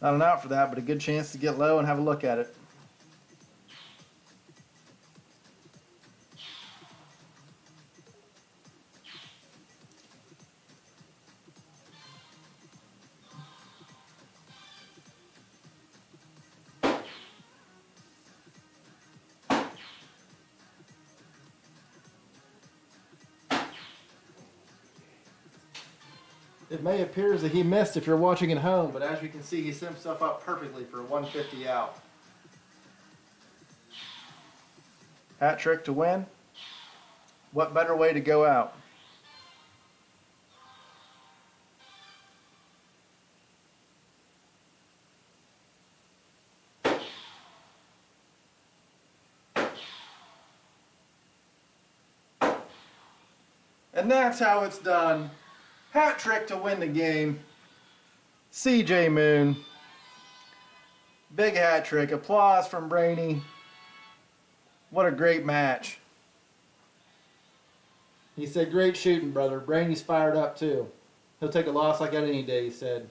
Not an out for that, but a good chance to get low and have a look at it. It may appear as that he missed if you're watching at home, but as you can see, he set himself up perfectly for a 150 out. Hat trick to win. What better way to go out? And that's how it's done. Hat trick to win the game. CJ Moon. Big hat trick. Applause from Brainy. What a great match. He said, great shooting, brother. Brainy's fired up too. He'll take a loss like that any day, he said.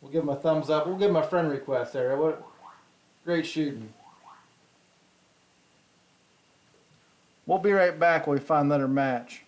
We'll give him a thumbs up. We'll give him a friend request there. What? Great shooting. We'll be right back when we find another match.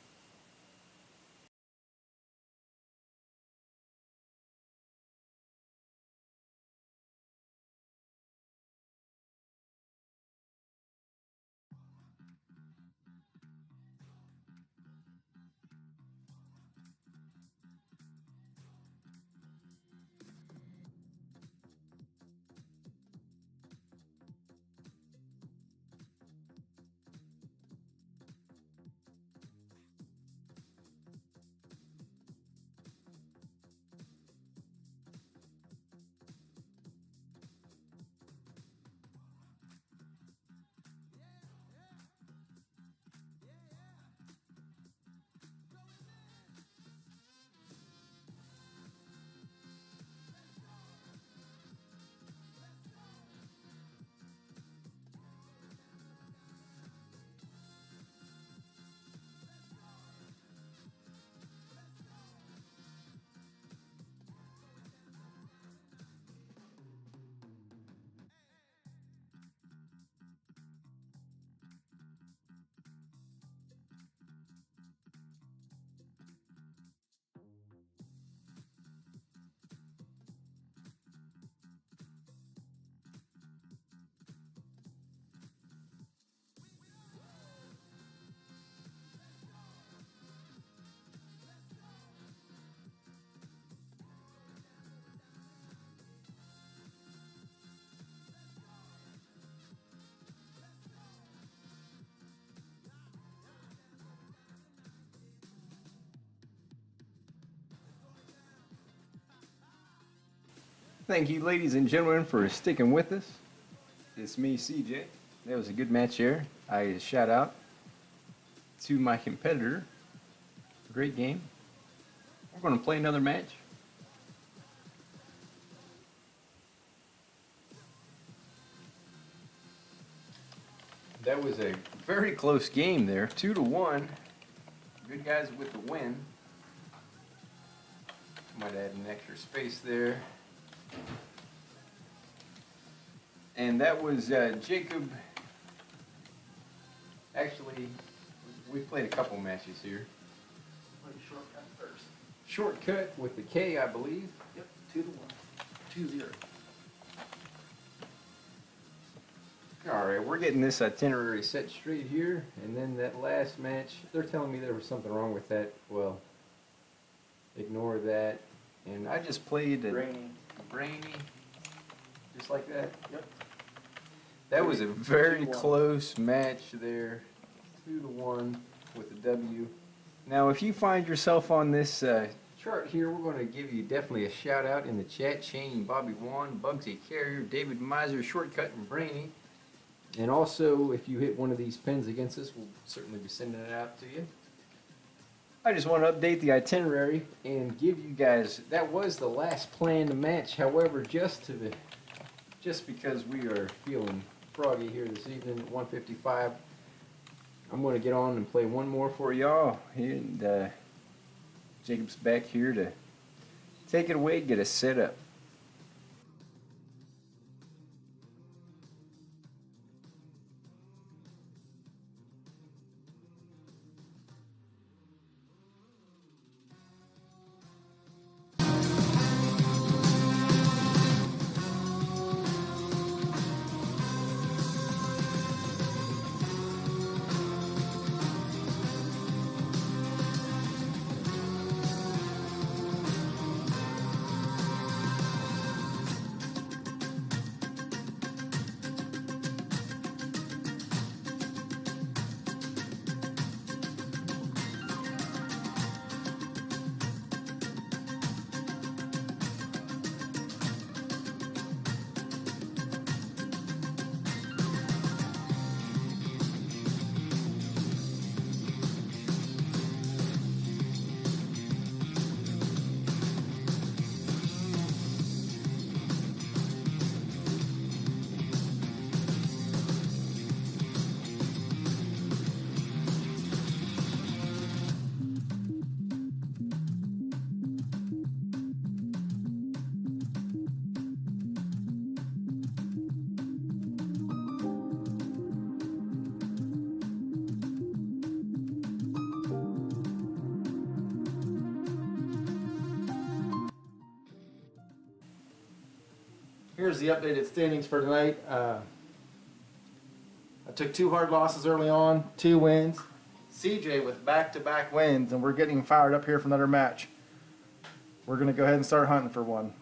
Thank you, ladies and gentlemen, for sticking with us. It's me, CJ. That was a good match there. I shout out to my competitor. Great game. We're going to play another match. That was a very close game there, 2-1. Good guys with the win. Might add an extra space there. And that was Jacob. Actually, we played a couple matches here. Play shortcut first. Shortcut with the K, I believe. Yep, 2-1. 2-0. All right, we're getting this itinerary set straight here, and then that last match, they're telling me there was something wrong with that. Well, ignore that. And I just played a Brainy. Brainy, just like that. Yep. That was a very 2-1. close match there. 2-1 with the W. Now, if you find yourself on this chart here, we're going to give you definitely a shout out in the chat. Shane, Bobby Wan, Bugsy Carrier, David Miser, Shortcut, and Brainy. And also, if you hit one of these pins against us, we'll certainly be sending it out to you. I just want to update the itinerary and give you guys, that was the last planned match. However, just because we are feeling froggy here this evening at 1:55, I'm going to get on and play one more for y'all. And Jacob's back here to take it away, get us set up. Here's the updated standings for tonight. I took 2 hard losses early on, 2 wins. CJ with back-to-back wins, and we're getting fired up here for another match. We're going to go ahead and start hunting for one.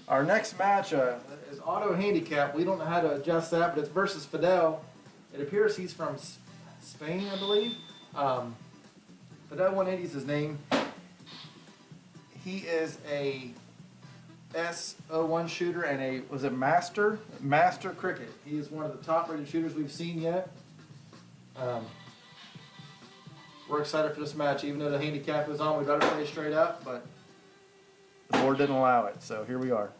Our next match is auto handicap. We don't know how to adjust that, but it's versus Fidel. It appears he's from Spain, I believe. Fidel 180 is his name. He is a S01 shooter and a master cricket. He is one of the top rated shooters we've seen yet. We're excited for this match, even though the handicap is on. We better play straight up, but the board didn't allow it, so here we are.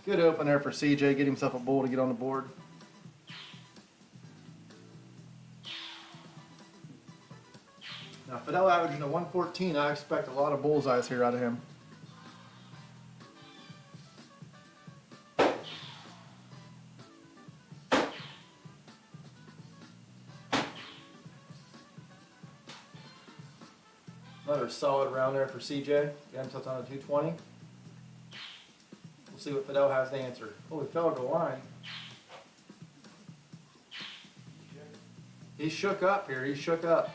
Good open there for CJ. Get himself a bull to get on the board. Now, Fidel averaging a 114. I expect a lot of bullseyes here out of him. Another solid round there for CJ. Got himself on a 220. We'll see what Fidel has to answer. Oh, he fell to the line. He's shook up here. He's shook up.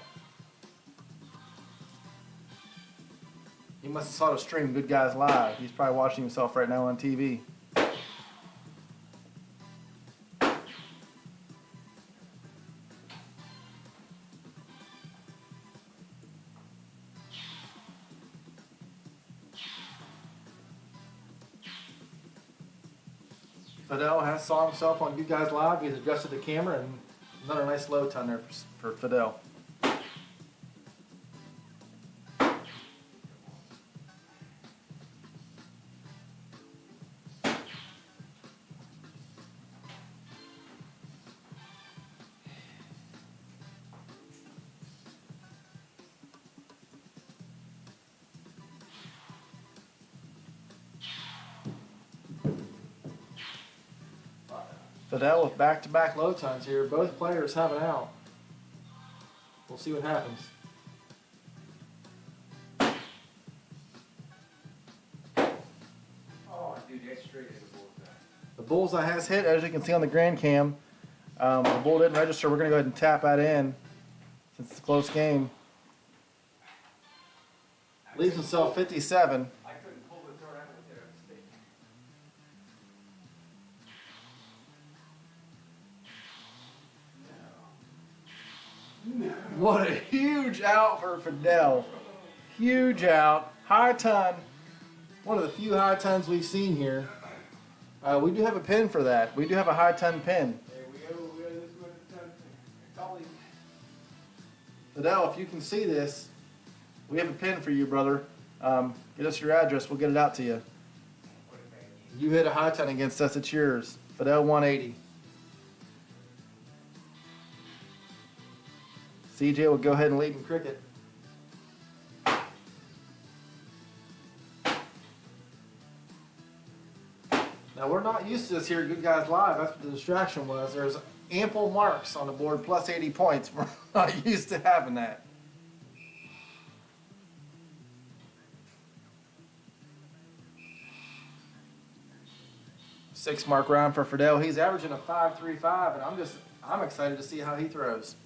He must have saw the stream, Good Guys Live. He's probably watching himself right now on TV. Fidel has saw himself on Good Guys Live. He's adjusted the camera, and another nice low ton there for Fidel. Fidel with back-to-back low tons here. Both players have it out. We'll see what happens. Oh, dude, that's straight at the bullseye. The bullseye has hit, as you can see on the Grand Cam. The bull didn't register. We're going to go ahead and tap that in since it's a close game. Leaves himself 57. I couldn't pull the third out with their stick. What a huge out for Fidel. Huge out. High ton. One of the few high tons we've seen here. We do have a pin for that. We do have a high ton pin. There we go. This is what it's all. Fidel, if you can see this, we have a pin for you, brother. Get us your address. We'll get it out to you. You hit a high ton against us. It's yours. Fidel 180. CJ will go ahead and lead in cricket. Now, we're not used to this here at Good Guys Live. That's what the distraction was. There's ample marks on the board, plus 80 points. We're not used to having that. Six-mark round for Fidel. He's averaging a 5.35, and I'm excited to see how he throws.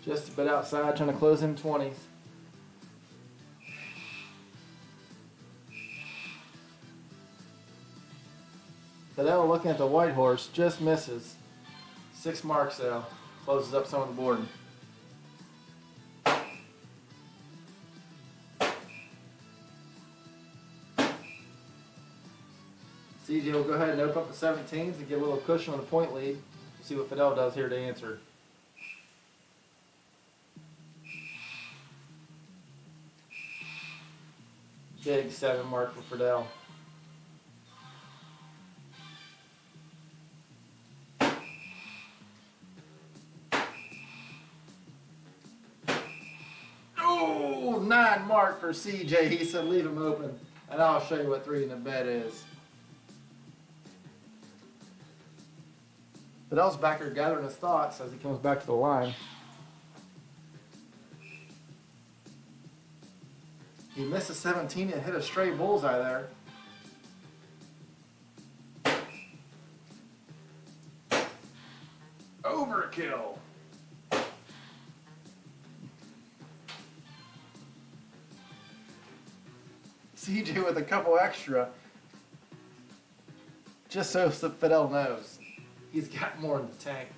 Just a bit outside, trying to close in 20s. Fidel looking at the white horse, just misses. 6 marks though, closes up some of the board. CJ will go ahead and open up the 17s and get a little cushion on the point lead. See what Fidel does here to answer. Big 7 mark for Fidel. Oh, 9 mark for CJ. He said leave him open, and I'll show you what 3 in the bed is. Fidel's back here gathering his thoughts as he comes back to the line. He missed a 17 and hit a straight bullseye there. Overkill. CJ with a couple extra. Just so Fidel knows. He's got more in the tank.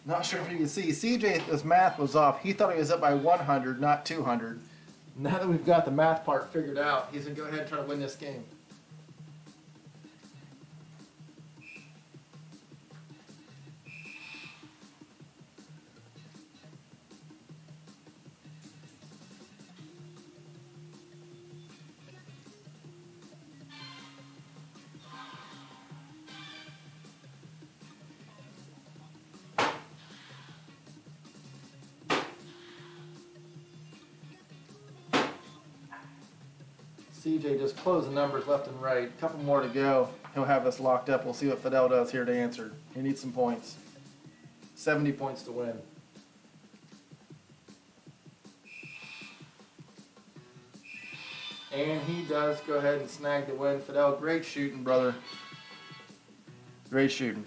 Not sure if you can see. CJ, his math was off. He thought he was up by 100, not 200. Now that we've got the math part figured out, he's going to go ahead and try to win this game. CJ just closed the numbers left and right. A couple more to go. He'll have us locked up. We'll see what Fidel does here to answer. He needs some points. 70 points to win. And he does go ahead and snag the win. Fidel, great shooting, brother. Great shooting.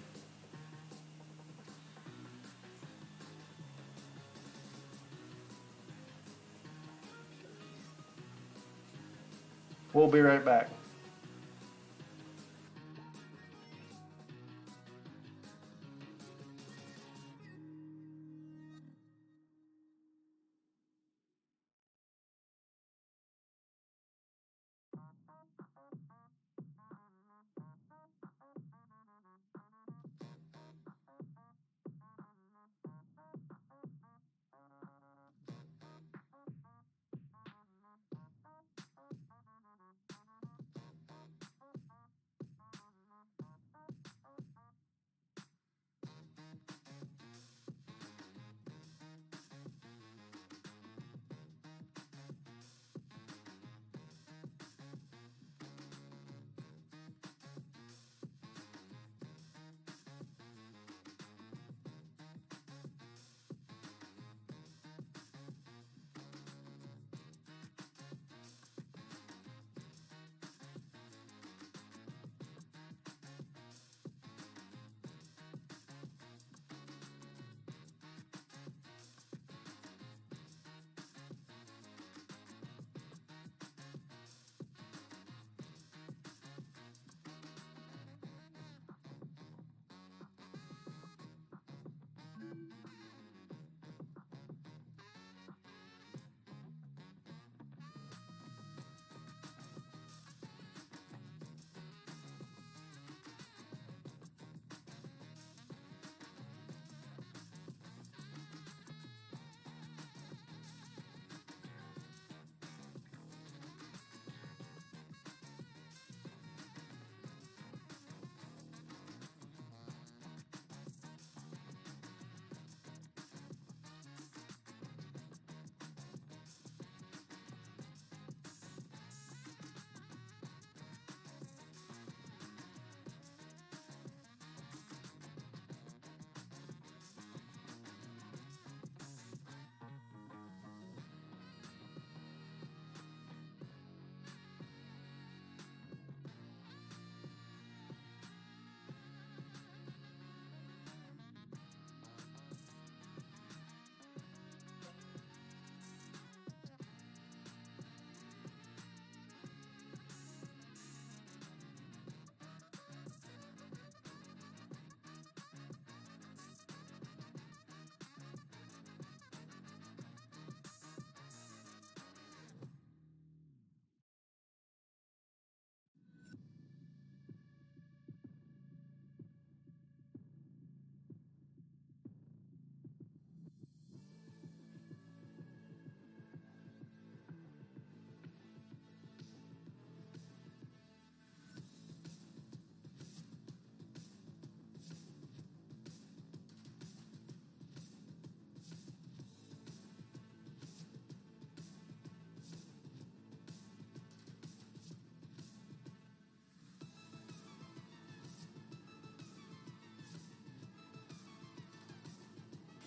We'll be right back.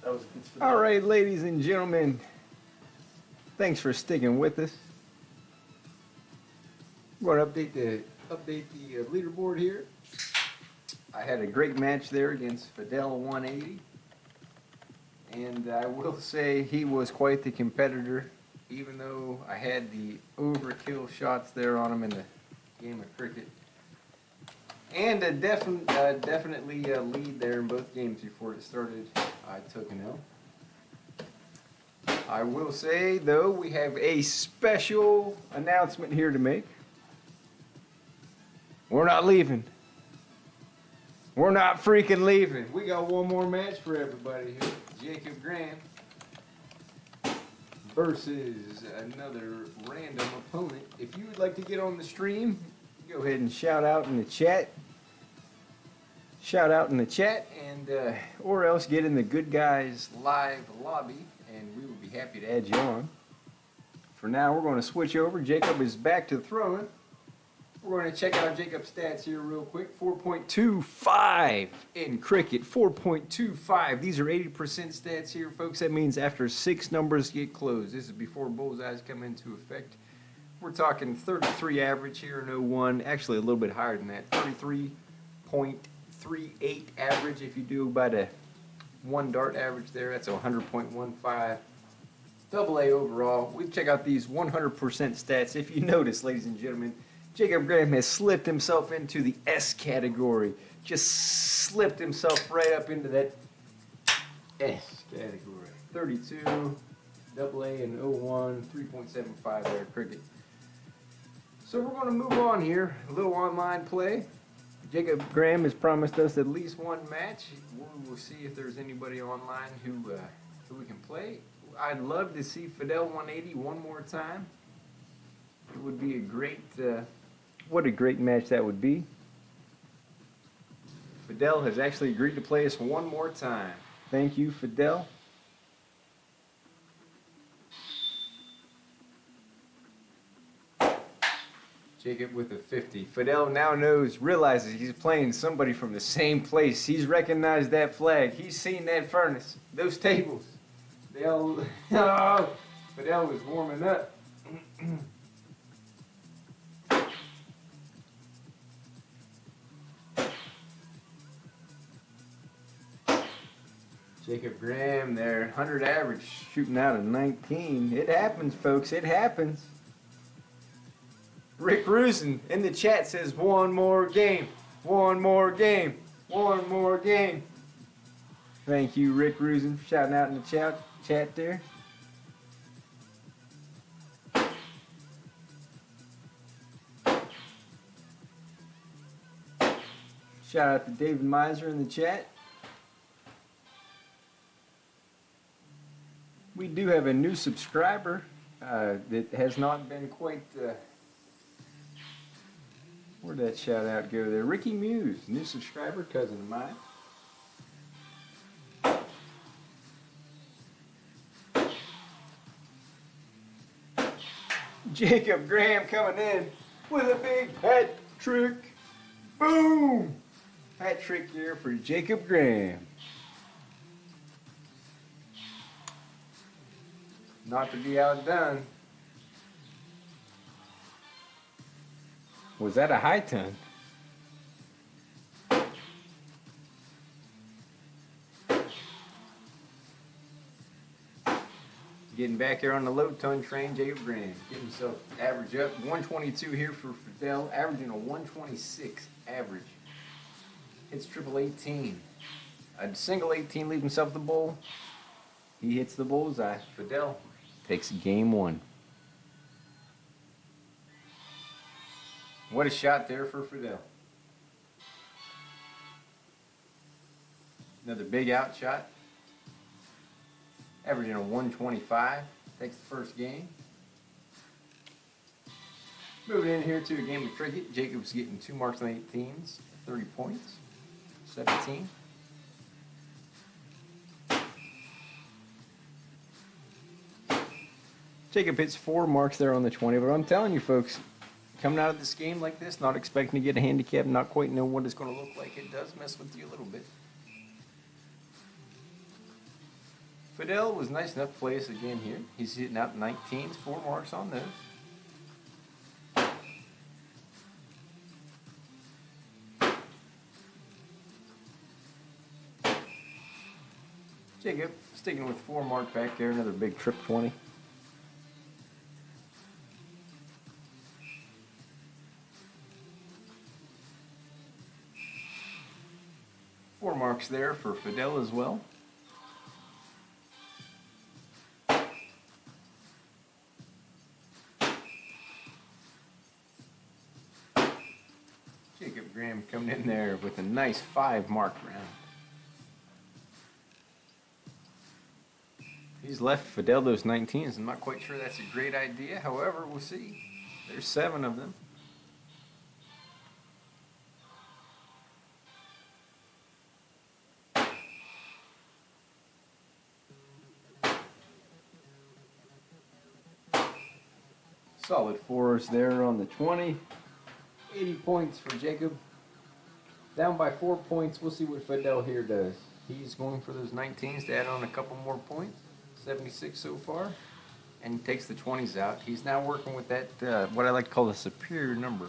That was a good spin. All right, ladies and gentlemen, thanks for sticking with us. We're going to update the leaderboard here. I had a great match there against Fidel 180, and I will say he was quite the competitor, even though I had the overkill shots there on him in the game of cricket. And a definitely a lead there in both games before it started. I took an L. I will say, though, we have a special announcement here to make. We're not leaving. We're not freaking leaving. We got one more match for everybody here. Jacob Graham versus another random opponent. If you would like to get on the stream, go ahead and shout out in the chat. Shout out in the chat, and or else get in the Good Guys Live lobby, and we will be happy to add you on. For now, we're going to switch over. Jacob is back to throwing. We're going to check out Jacob's stats here real quick. 4.25 in cricket. 4.25. These are 80% stats here, folks. That means after 6 numbers get closed. This is before bullseyes come into effect. We're talking 33 average here in 01. Actually, a little bit higher than that. 33.38 average if you do by the 1 dart average there. That's 100.15. Double A overall. We check out these 100% stats. If you notice, ladies and gentlemen, Jacob Graham has slipped himself into the S category. Just slipped himself right up into that S category. 32, double A in 01, 3.75 there, cricket. So we're going to move on here. A little online play. Jacob Graham has promised us at least one match. We'll see if there's anybody online who we can play. I'd love to see Fidel 180 one more time. It would be a great, what a great match that would be. Fidel has actually agreed to play us one more time. Thank you, Fidel. Jacob with a 50. Fidel now realizes he's playing somebody from the same place. He's recognized that flag. He's seen that furnace. Those tables. They all, oh, Fidel was warming up. Jacob Graham there, 100 average, shooting out a 19. It happens, folks. It happens. Rick Rusin in the chat says, one more game. One more game. One more game. Thank you, Rick Rusin, for shouting out in the chat there. Shout out to David Miser in the chat. We do have a new subscriber that has not been quite... where'd that shout out go there? Ricky Muse, new subscriber, cousin of mine. Jacob Graham coming in with a big hat trick. Boom! Hat trick here for Jacob Graham. Not to be outdone. Was that a high ton? Getting back here on the low ton train, Jacob Graham. Getting himself average up. 122 here for Fidel, averaging a 126 average. Hits triple 18. A single 18 leaves himself the bowl. He hits the bullseye. Fidel takes game 1. What a shot there for Fidel. Another big out shot. Averaging a 125. Takes the first game. Moving in here to a game of cricket. Jacob's getting 2 marks on 18s. 30 points. 17. Jacob hits 4 marks there on the 20. But I'm telling you, folks, coming out of this game like this, not expecting to get a handicap, not quite know what it's going to look like, it does mess with you a little bit. Fidel was nice enough to play us again here. He's hitting out 19s, 4 marks on those. Jacob sticking with 4 mark back there, another big trip 20. marks there for Fidel as well. Jacob Graham coming in there with a nice 5 mark round. He's left Fidel those 19s. I'm not quite sure that's a great idea. However, we'll see. There's 7 of them. Solid 4s there on the 20. 80 points for Jacob. Down by 4 points. We'll see what Fidel here does. He's going for those 19s to add on a couple more points. 76 so far. And he takes the 20s out. He's now working with that, what I like to call a superior number.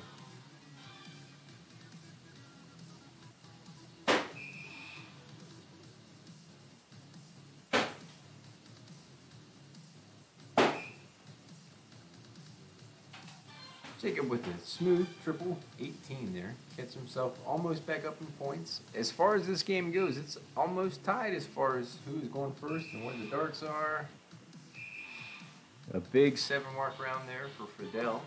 Jacob with a smooth triple 18 there. Gets himself almost back up in points. As far as this game goes, it's almost tied as far as who's going first and where the darts are. A big 7 mark round there for Fidel.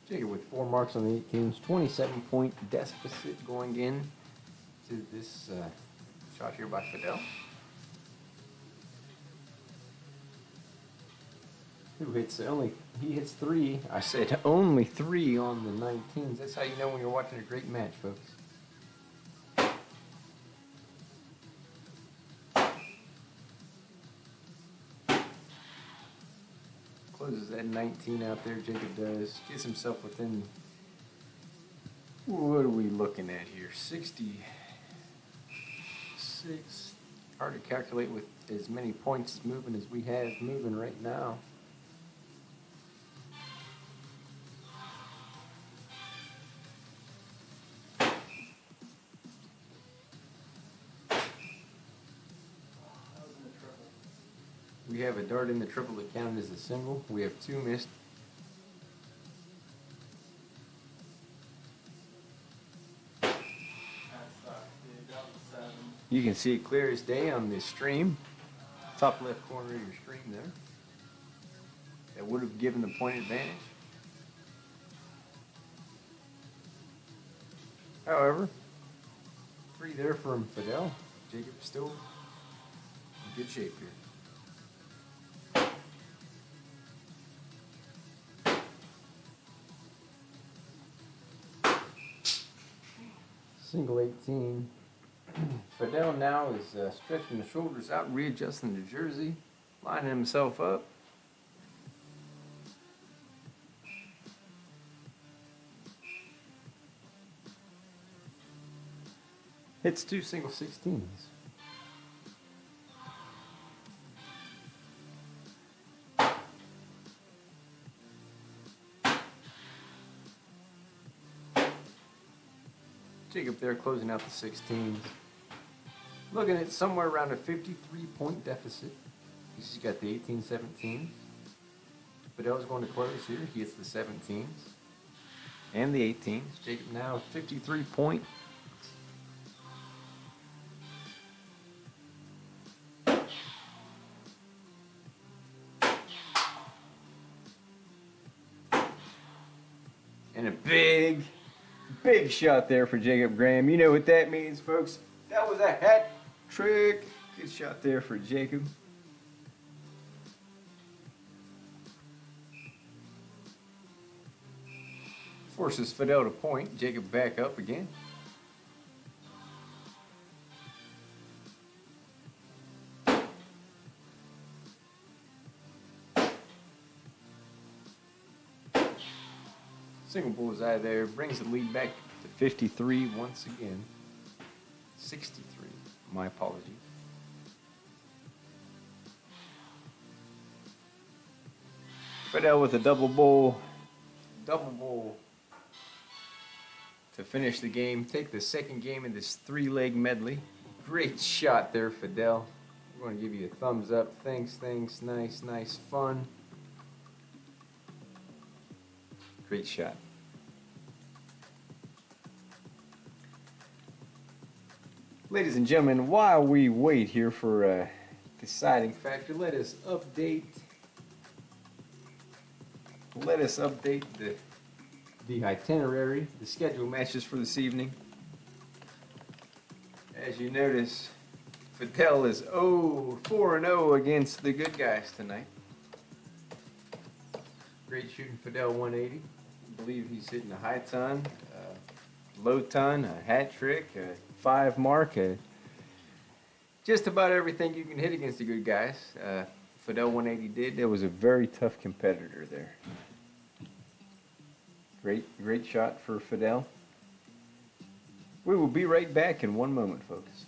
Jacob with 4 marks on the 18s. 27-point deficit going in to this shot here by Fidel. Who hits only? He hits 3. I said only 3 on the 19s. That's how you know when you're watching a great match, folks. Closes that 19 out there. Jacob does. Gets himself within. What are we looking at here? 66. Hard to calculate with as many points moving as we have moving right now. We have a dart in the triple that counted as a single. We have 2 missed. You can see it clear as day on this stream. Top left corner of your stream there. That would have given the point advantage. However, 3 there from Fidel. Jacob still in good shape here. Single 18. Fidel now is stretching the shoulders out, readjusting the jersey, lining himself up. Hits 2 single 16s. Jacob there closing out the 16s. Looking at somewhere around a 53-point deficit. He's got the 18-17. Fidel's going to close here. He hits the 17s and the 18s. Jacob now 53 point. And a big shot there for Jacob Graham. You know what that means, folks. That was a hat trick. Good shot there for Jacob. Forces Fidel to point. Jacob back up again. Single bullseye there. Brings the lead back to 53 once again. 63. My apologies. Fidel with a double bowl to finish the game. Take the second game in this 3-leg medley. Great shot there, Fidel. We want to give you a thumbs up. Thanks, nice, fun. Great shot. Ladies and gentlemen, while we wait here for deciding factor, let us update the itinerary, the schedule matches for this evening. As you notice, Fidel is 4-0 against the good guys tonight. Great shooting, Fidel 180. I believe he's hitting a high ton, low ton, a hat trick, a 5 mark, just about everything you can hit against the good guys. Fidel 180 did. There was a very tough competitor there. Great shot for Fidel. We will be right back in one moment, folks.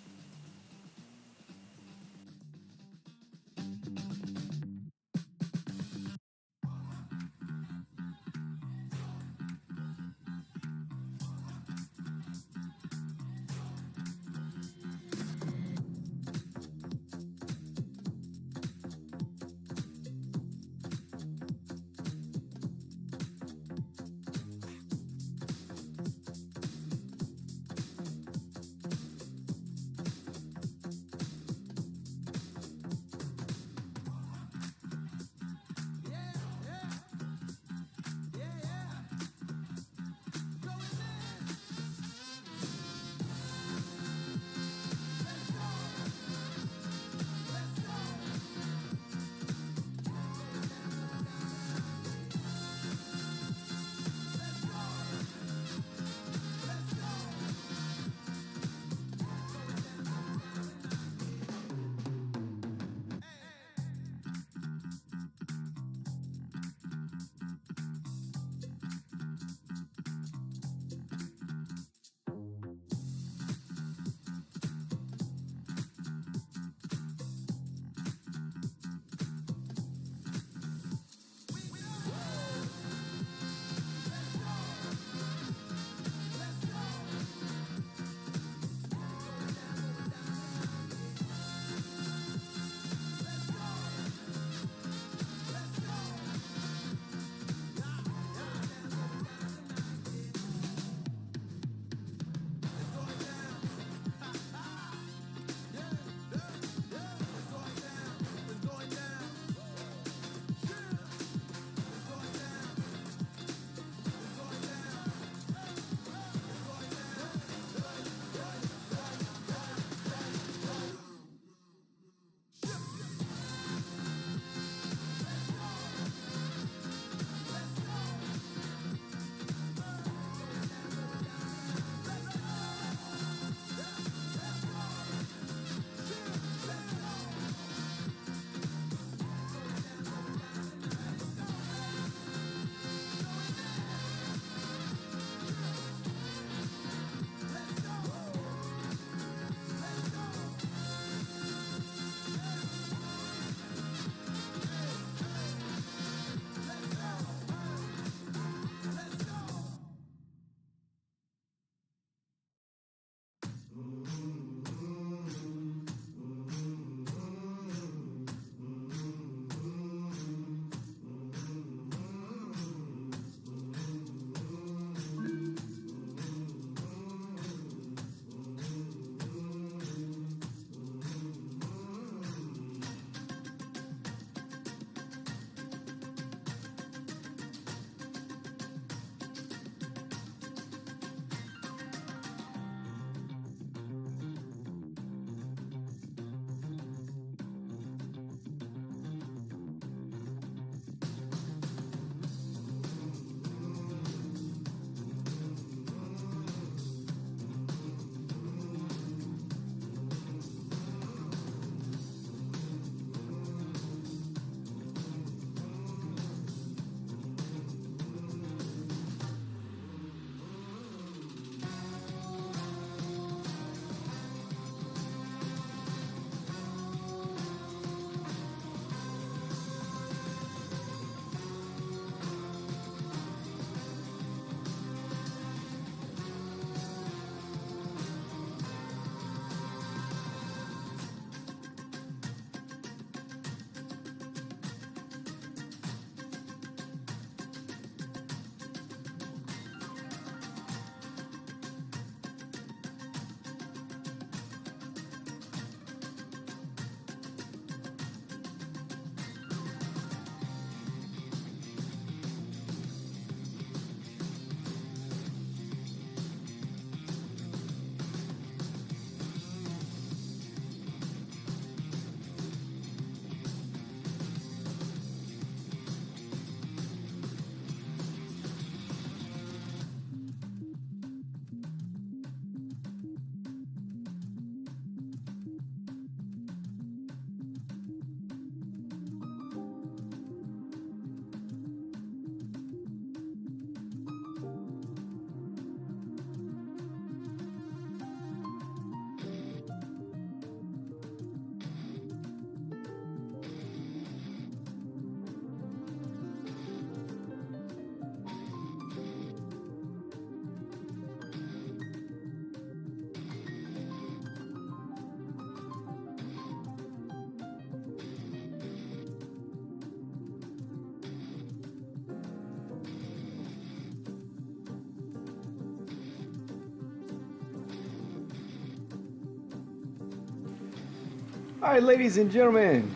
All right, ladies and gentlemen,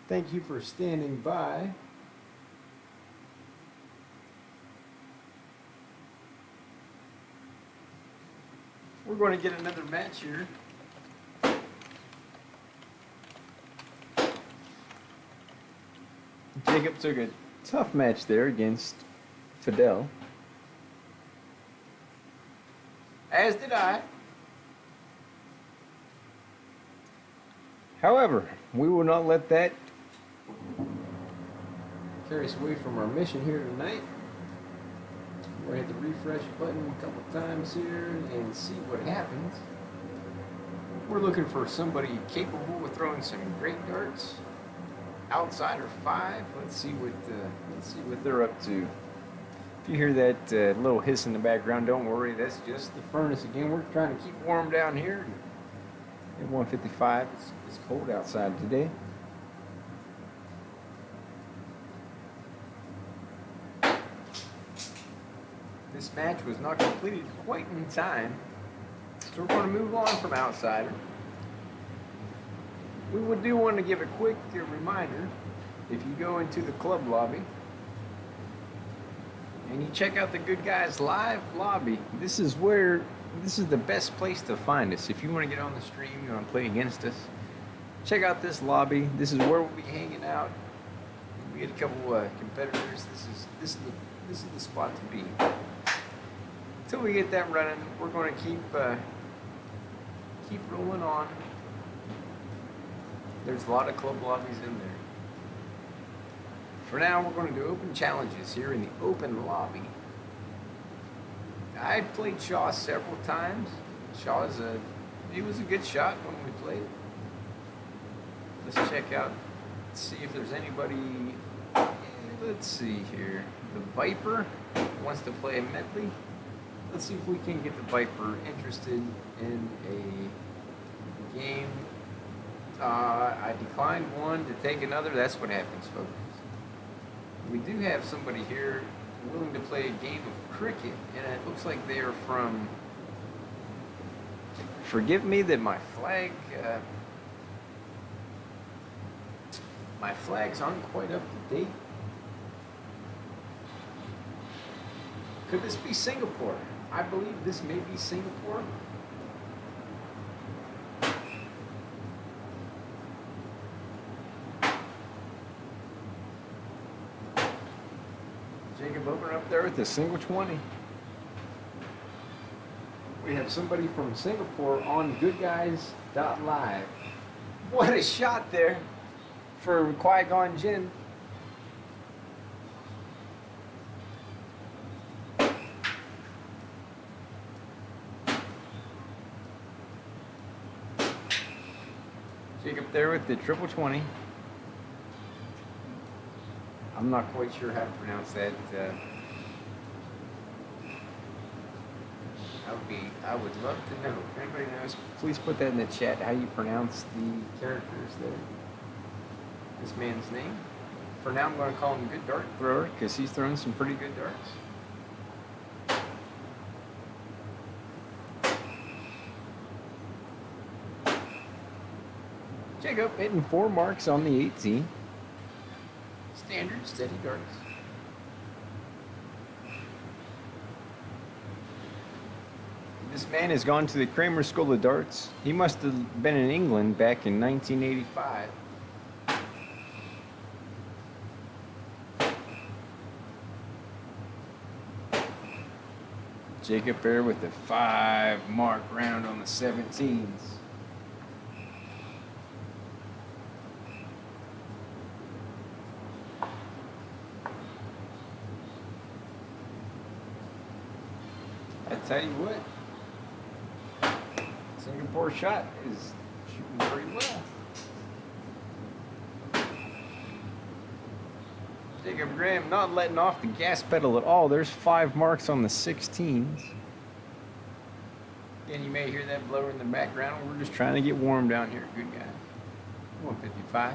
thank you for standing by. We're going to get another match here. Jacob took a tough match there against Fidel. As did I. However, we will not let that carry us away from our mission here tonight. We're going to hit the refresh button a couple times here and see what happens. We're looking for somebody capable of throwing some great darts. Outsider 5. Let's see what they're up to. If you hear that little hiss in the background, don't worry. That's just the furnace again. We're trying to keep warm down here. At 155, it's cold outside today. This match was not completed quite in time, so we're going to move on from Outsider. We would do want to give a quick reminder. If you go into the club lobby and you check out the Good Guys Live lobby, this is the best place to find us. If you want to get on the stream, you want to play against us, check out this lobby. This is where we'll be hanging out. We get a couple competitors. This is the spot to be. Until we get that running, we're going to keep rolling on. There's a lot of club lobbies in there. For now, we're going to do open challenges here in the open lobby. I played Shaw several times. He was a good shot when we played. Let's check out, see if there's anybody. Let's see here. The Viper wants to play a medley. Let's see if we can get the Viper interested in a game. I declined one to take another. That's what happens, folks. We do have somebody here willing to play a game of cricket, and it looks like they are from. Forgive me that my flags aren't quite up to date. Could this be Singapore? I believe this may be Singapore. Jacob opening up there with a single 20. We have somebody from Singapore on goodguys.live. What a shot there for Qui-Gon Jinn. Jacob there with the triple 20. I'm not quite sure how to pronounce that. I would love to know. If anybody knows, please put that in the chat how you pronounce the characters there. This man's name. For now, I'm going to call him Good Dart Thrower because he's throwing some pretty good darts. Jacob hitting 4 marks on the 18. Standard steady darts. This man has gone to the Kramer School of Darts. He must have been in England back in 1985. Jacob there with the 5 mark round on the 17s. I tell you what, Singapore shot is shooting pretty well. Jacob Graham not letting off the gas pedal at all. There's 5 marks on the 16s. Again, you may hear that blower in the background. We're just trying to get warm down here. Good guy. 155.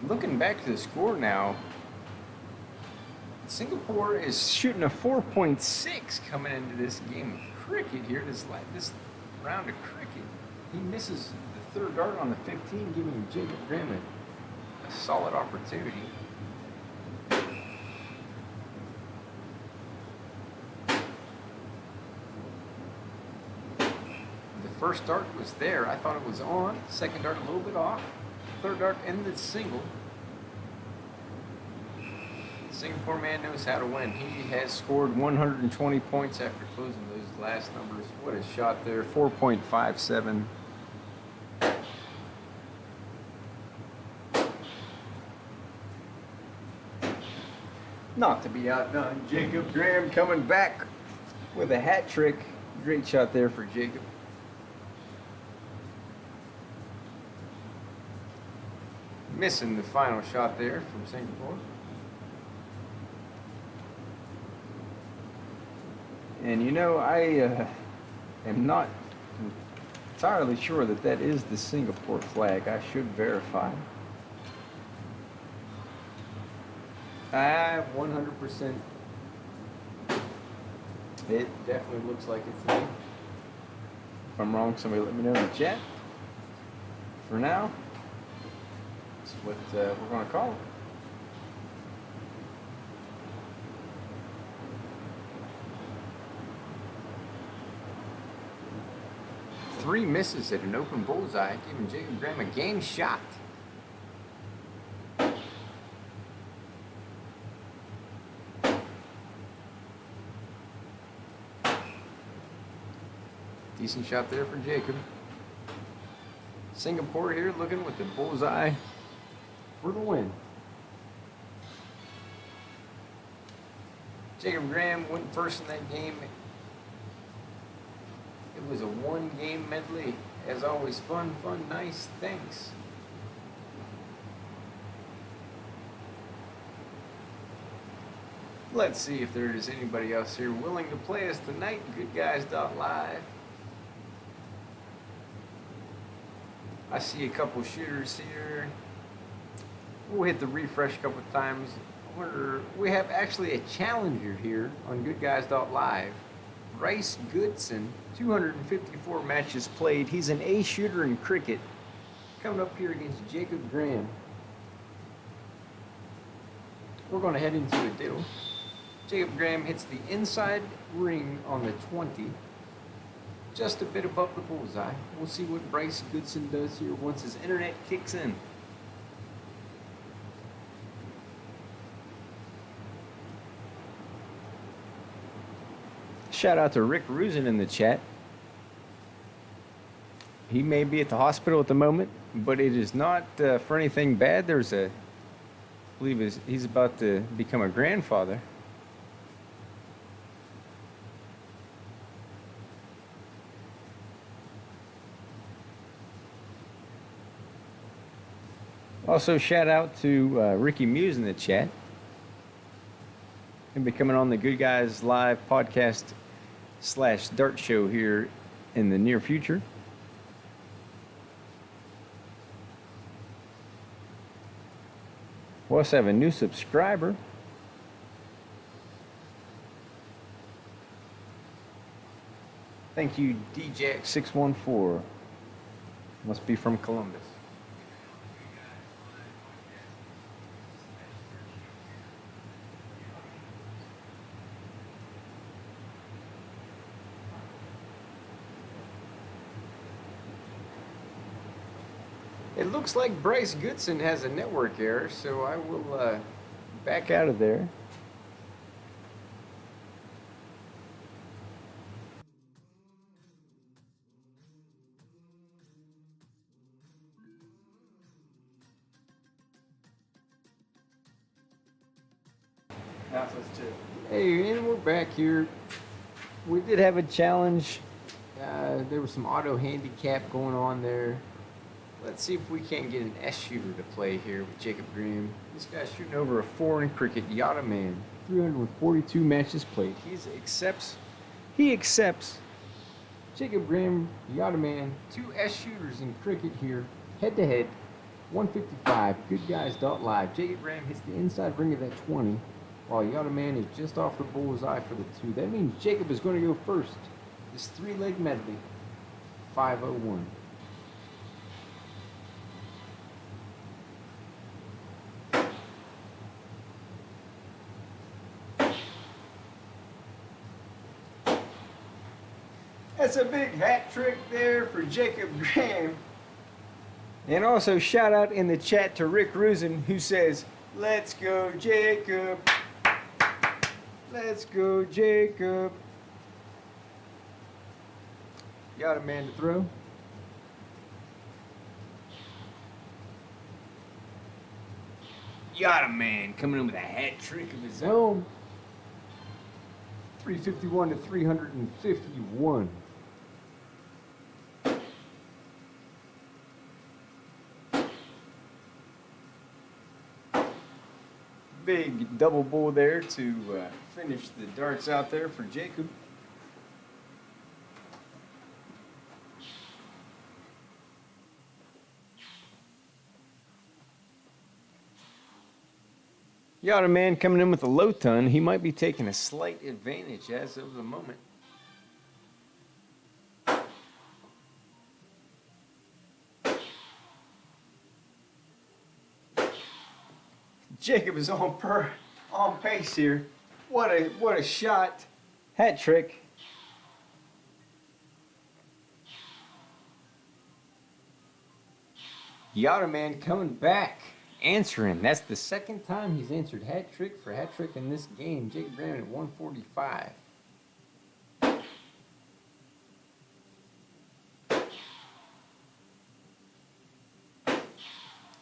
looking back to the score now, Singapore is shooting a 4.6 coming into this game of cricket here, this round of cricket. He misses the third dart on the 15, giving Jacob Graham a solid opportunity. The first dart was there. I thought it was on. Second dart a little bit off. Third dart ended single. Singapore man knows how to win. He has scored 120 points after closing those last numbers. What a shot there. 4.57. Not to be outdone. Jacob Graham coming back with a hat trick. Great shot there for Jacob. Missing the final shot there from Singapore. And you know, I am not entirely sure that that is the Singapore flag. I should verify. 100%. It definitely looks like it's me. If I'm wrong, somebody let me know in the chat. For now, that's what we're going to call it. Three misses at an open bullseye, giving Jacob Graham a game shot. Decent shot there for Jacob. Singapore here looking with the bullseye for the win. Jacob Graham went first in that game. It was a one-game medley. As always, fun, nice. Thanks. Let's see if there is anybody else here willing to play us tonight. Goodguys.live. I see a couple shooters here. We'll hit the refresh a couple times. I wonder, we have actually a challenger here on goodguys.live. Bryce Goodson, 254 matches played. He's an A shooter in cricket. Coming up here against Jacob Graham. We're going to head into a deal. Jacob Graham hits the inside ring on the 20. Just a bit above the bullseye. We'll see what Bryce Goodson does here once his internet kicks in. Shout out to Rick Rusin in the chat. He may be at the hospital at the moment, but it is not for anything bad. There's I believe he's about to become a grandfather. Also, shout out to Ricky Muse in the chat. He'll be coming on the Good Guys Live podcast / Dart Show here in the near future. We also have a new subscriber. Thank you, DJX614. Must be from Columbus. It looks like Bryce Goodson has a network error, so I will back out of there. Hey, and we're back here. We did have a challenge. There was some auto handicap going on there. Let's see if we can't get an S shooter to play here with Jacob Graham. This guy's shooting over a 4 in cricket. Yada man, 342 matches played. He accepts. Jacob Graham, Yada man, 2 S shooters in cricket here, head to head. 155, goodguys.live. Jacob Graham hits the inside ring of that 20, while Yada Man is just off the bullseye for the 2. That means Jacob is going to go first. This three-leg medley, 501. That's a big hat trick there for Jacob Graham. And also shout out in the chat to Rick Rusin, who says, "Let's go Jacob. Let's go Jacob." Got a man to throw. Got a man coming in with a hat trick of his own. 351 to 351. Big double bull there to finish the darts out there for Jacob. Yada Man coming in with a low ton. He might be taking a slight advantage as of the moment. Jacob is on pace here. What a shot. Hat trick. Yada Man coming back. Answering. That's the second time he's answered hat trick for hat trick in this game. Jacob Graham at 145.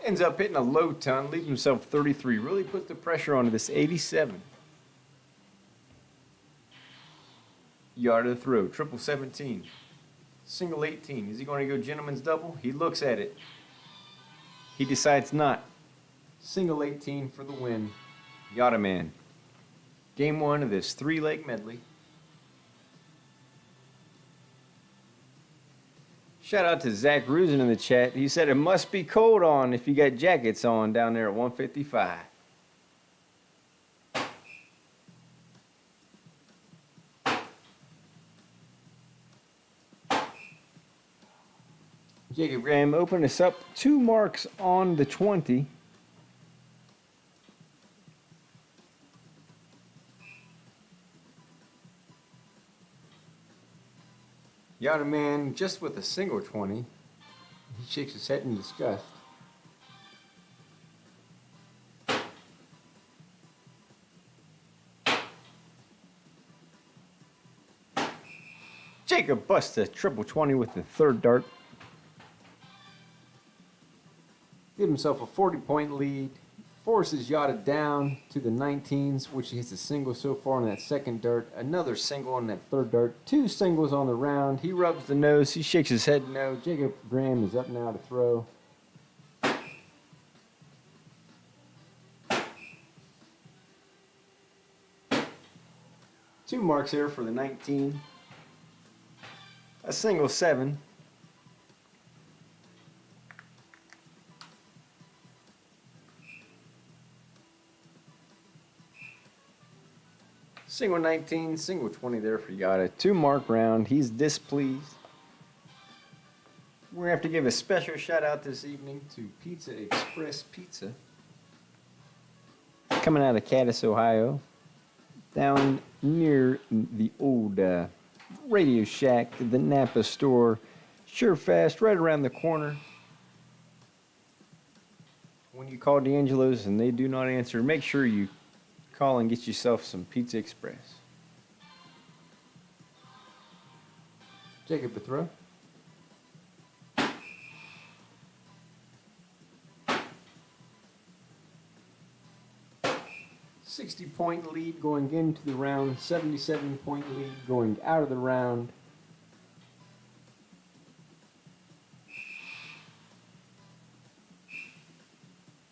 Ends up hitting a low ton, leaving himself 33. Really put the pressure onto this 87. Yard of the throw. Triple 17. Single 18. Is he going to go gentleman's double? He looks at it. He decides not. Single 18 for the win. Yada Man. Game 1 of this three-leg medley. Shout out to Zach Rusin in the chat. He said it must be cold on if you got jackets on down there at 155. Jacob Graham opened us up 2 marks on the 20. Yada Man just with a single 20. He shakes his head in disgust. Jacob busts a triple 20 with the third dart. Give himself a 40-point lead. Forces Yada down to the 19s, which he hits a single so far on that second dart. Another single on that third dart. 2 singles on the round. He rubs the nose. He shakes his head no. Jacob Graham is up now to throw. Two marks here for the 19. A single 7. Single 19, single 20 there for Yada. 2 mark round. He's displeased. We're going to have to give a special shout out this evening to Pizza Express Pizza. Coming out of Cadiz, Ohio. Down near the old Radio Shack, the Napa store. Sure fast, right around the corner. When you call D'Angelo's and they do not answer, make sure you call and get yourself some Pizza Express. Jacob, a throw. $60-point lead going into the round. 77-point lead going out of the round.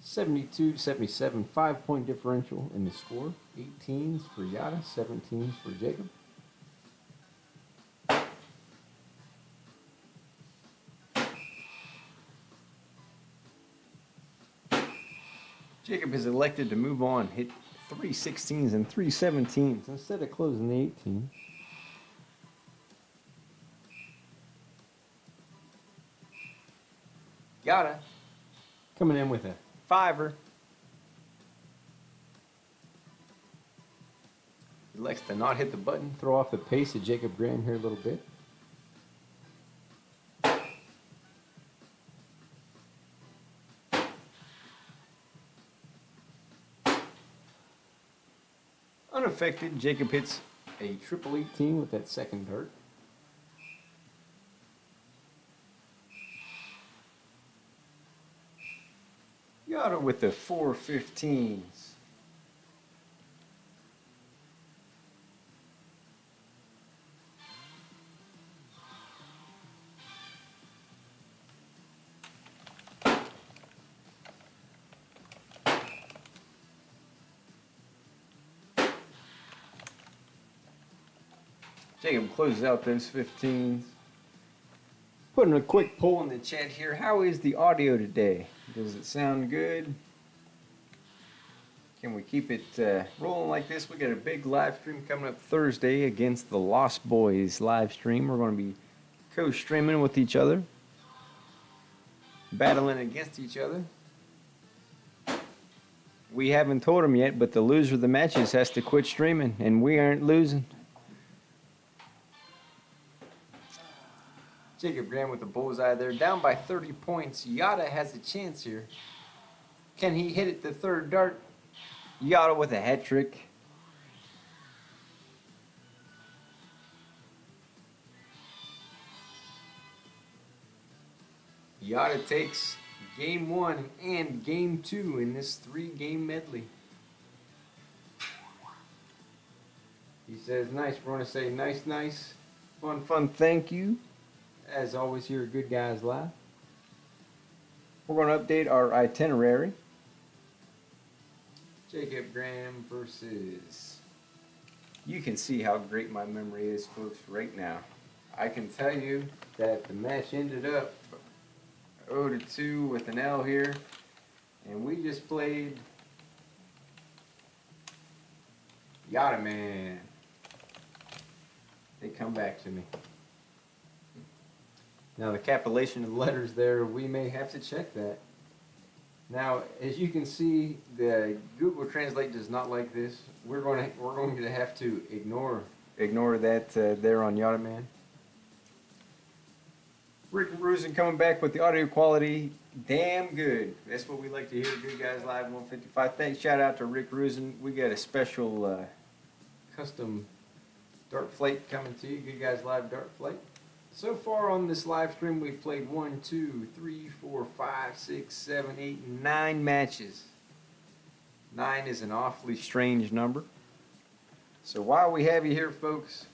$72-77, 5-point differential in the score. 18s for Yada, 17s for Jacob. Jacob has elected to move on, hit 3 16s and 3 17s instead of closing the 18. Yada coming in with a fiver. He likes to not hit the button, throw off the pace of Jacob Graham here a little bit. Unaffected, Jacob hits a triple 18 with that second dart. Yada with the 4 15s. Jacob closes out those 15s. Putting a quick poll in the chat here. How is the audio today? Does it sound good? Can we keep it rolling like this? We got a big live stream coming up Thursday against the Lost Boys live stream. We're going to be co-streaming with each other, battling against each other. We haven't told them yet, but the loser of the matches has to quit streaming, and we aren't losing. Jacob Graham with the bullseye there, down by 30 points. Yada has a chance here. Can he hit it the third dart? Yada with a hat trick. Yada takes game 1 and game 2 in this 3-game medley. He says nice. We're going to say nice, nice. Fun, thank you. As always here at Good Guys Live. We're going to update our itinerary. Jacob Graham versus... You can see how great my memory is, folks, right now. I can tell you that the match ended up 0-2 with an L here. And we just played Yada Man. They come back to me. Now the capitulation of the letters there, we may have to check that. Now, as you can see, the Google Translate does not like this. We're going to have to ignore that there on Yada Man. Rick Rusin coming back with the audio quality damn good. That's what we like to hear. Good Guys Live 155. Thanks, shout out to Rick Rusin. We got a special custom dart flight coming to you. Good Guys Live dart flight. So far on this live stream, we've played 1, 2, 3, 4, 5, 6, 7, 8, 9 matches. 9 is an awfully strange number. So while we have you here, folks,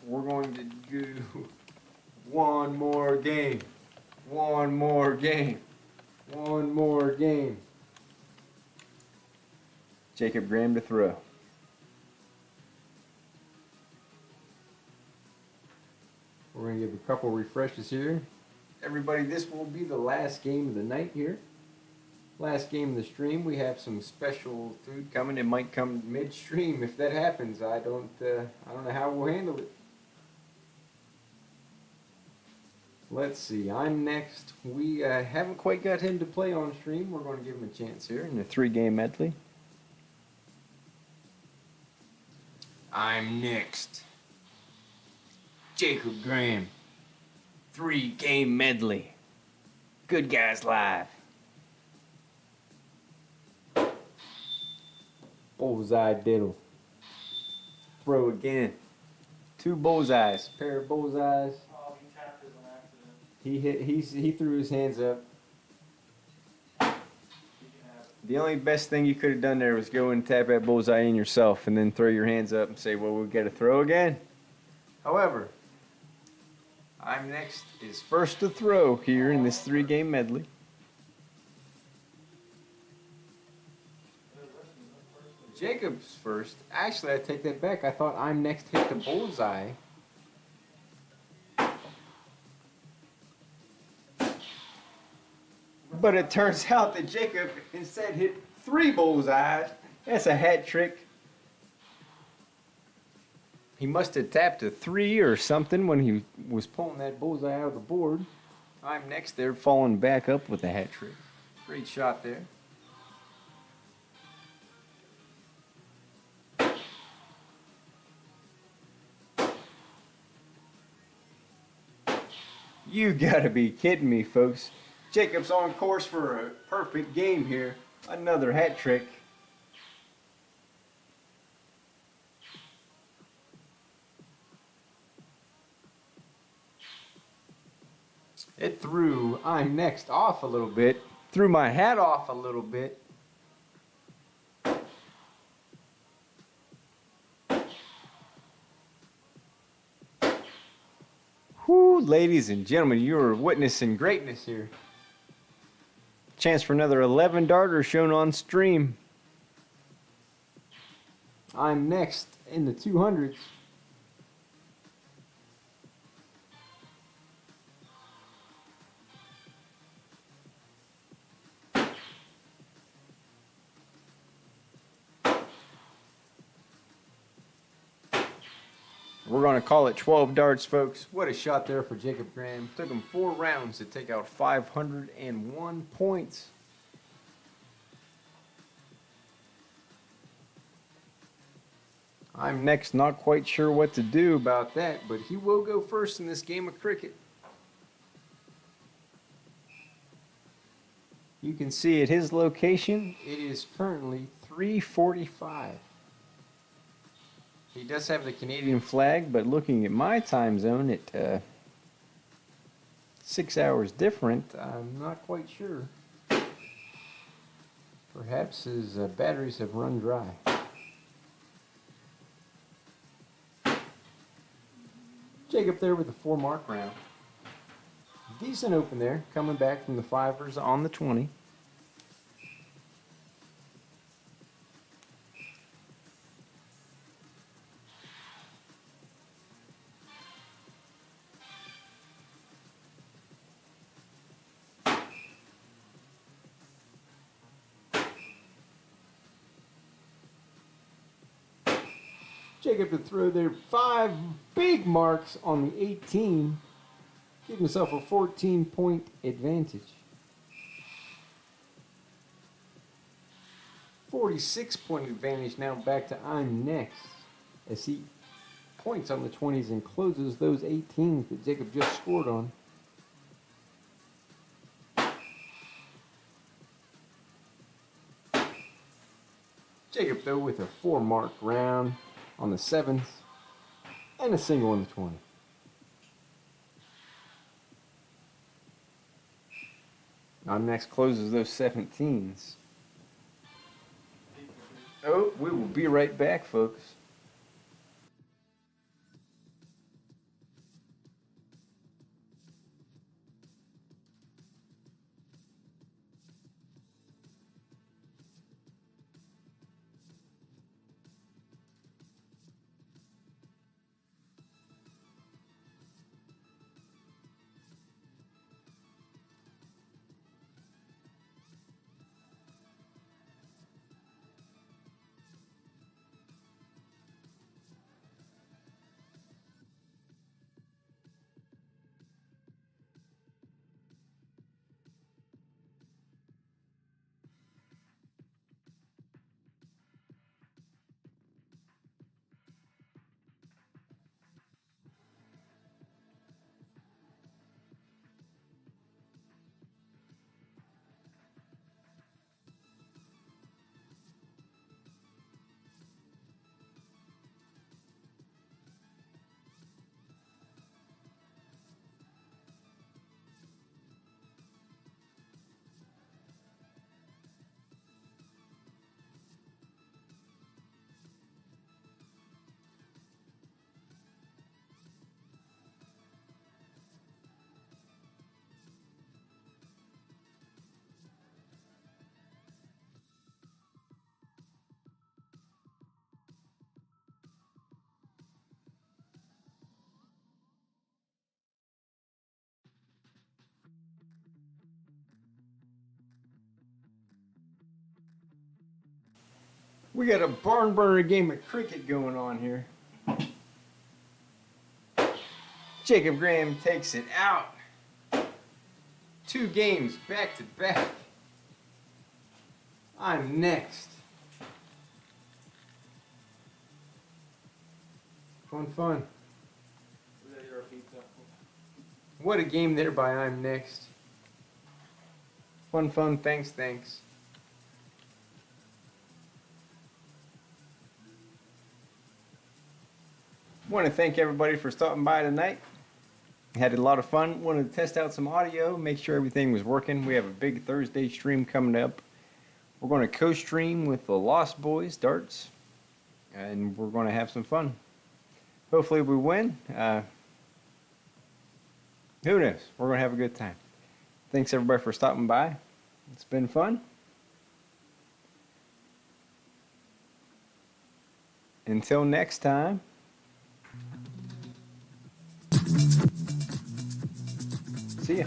we're going to do one more game. One more game. One more game. Jacob Graham to throw. We're going to give a couple refreshes here. Everybody, this will be the last game of the night here. Last game of the stream. We have some special food coming. It might come midstream if that happens. I don't know how we'll handle it. Let's see. I'm next. We haven't quite got him to play on stream. We're going to give him a chance here in the 3-game medley. I'm next. Jacob Graham, 3-game medley. Good Guys Live. Bullseye diddle. Throw again. 2 bullseyes. Pair of bullseyes. Oh, he tapped his on accident. He threw his hands up. He can have it. The only best thing you could have done there was go and tap that bullseye in yourself and then throw your hands up and say, well, we'll get a throw again. However, I'm next is first to throw here in this 3-game medley. Jacob's first. Actually, I take that back. I thought I'm next hit the bullseye. But it turns out that Jacob instead hit 3 bullseyes. That's a hat trick. He must have tapped a 3 or something when he was pulling that bullseye out of the board. I'm next there, falling back up with a hat trick. Great shot there. You gotta be kidding me, folks. Jacob's on course for a perfect game here. Another hat trick. It threw I'm next off a little bit. Threw my hat off a little bit. Whoo, ladies and gentlemen, you are witnessing greatness here. Chance for another 11 darter shown on stream. I'm next in the 200s. We're going to call it 12 darts, folks. What a shot there for Jacob Graham. Took him 4 rounds to take out 501 points. I'm next, not quite sure what to do about that, but he will go first in this game of cricket. You can see at his location, it is currently 3:45. He does have the Canadian flag, but looking at my time zone at 6 hours different, I'm not quite sure. Perhaps his batteries have run dry. Jacob there with a 4 mark round. Decent open there, coming back from the 5ers on the 20. Jacob to throw there 5 big marks on the 18. Give himself a 14-point advantage. 46-point advantage now back to I'm next as he points on the 20s and closes those 18s that Jacob just scored on. Jacob though with a 4 mark round on the 7th and a single on the 20. I'm next closes those 17s. Oh, we will be right back, folks. We got a barn burner game of cricket going on here. Jacob Graham takes it out. 2 games back to back. I'm next. Fun. What a game there by I'm next. Fun, thanks. Want to thank everybody for stopping by tonight. Had a lot of fun. Wanted to test out some audio, make sure everything was working. We have a big Thursday stream coming up. We're going to co-stream with the Lost Boys darts, and we're going to have some fun. Hopefully we win. Who knows? We're going to have a good time. Thanks everybody for stopping by. It's been fun. Until next time. See ya.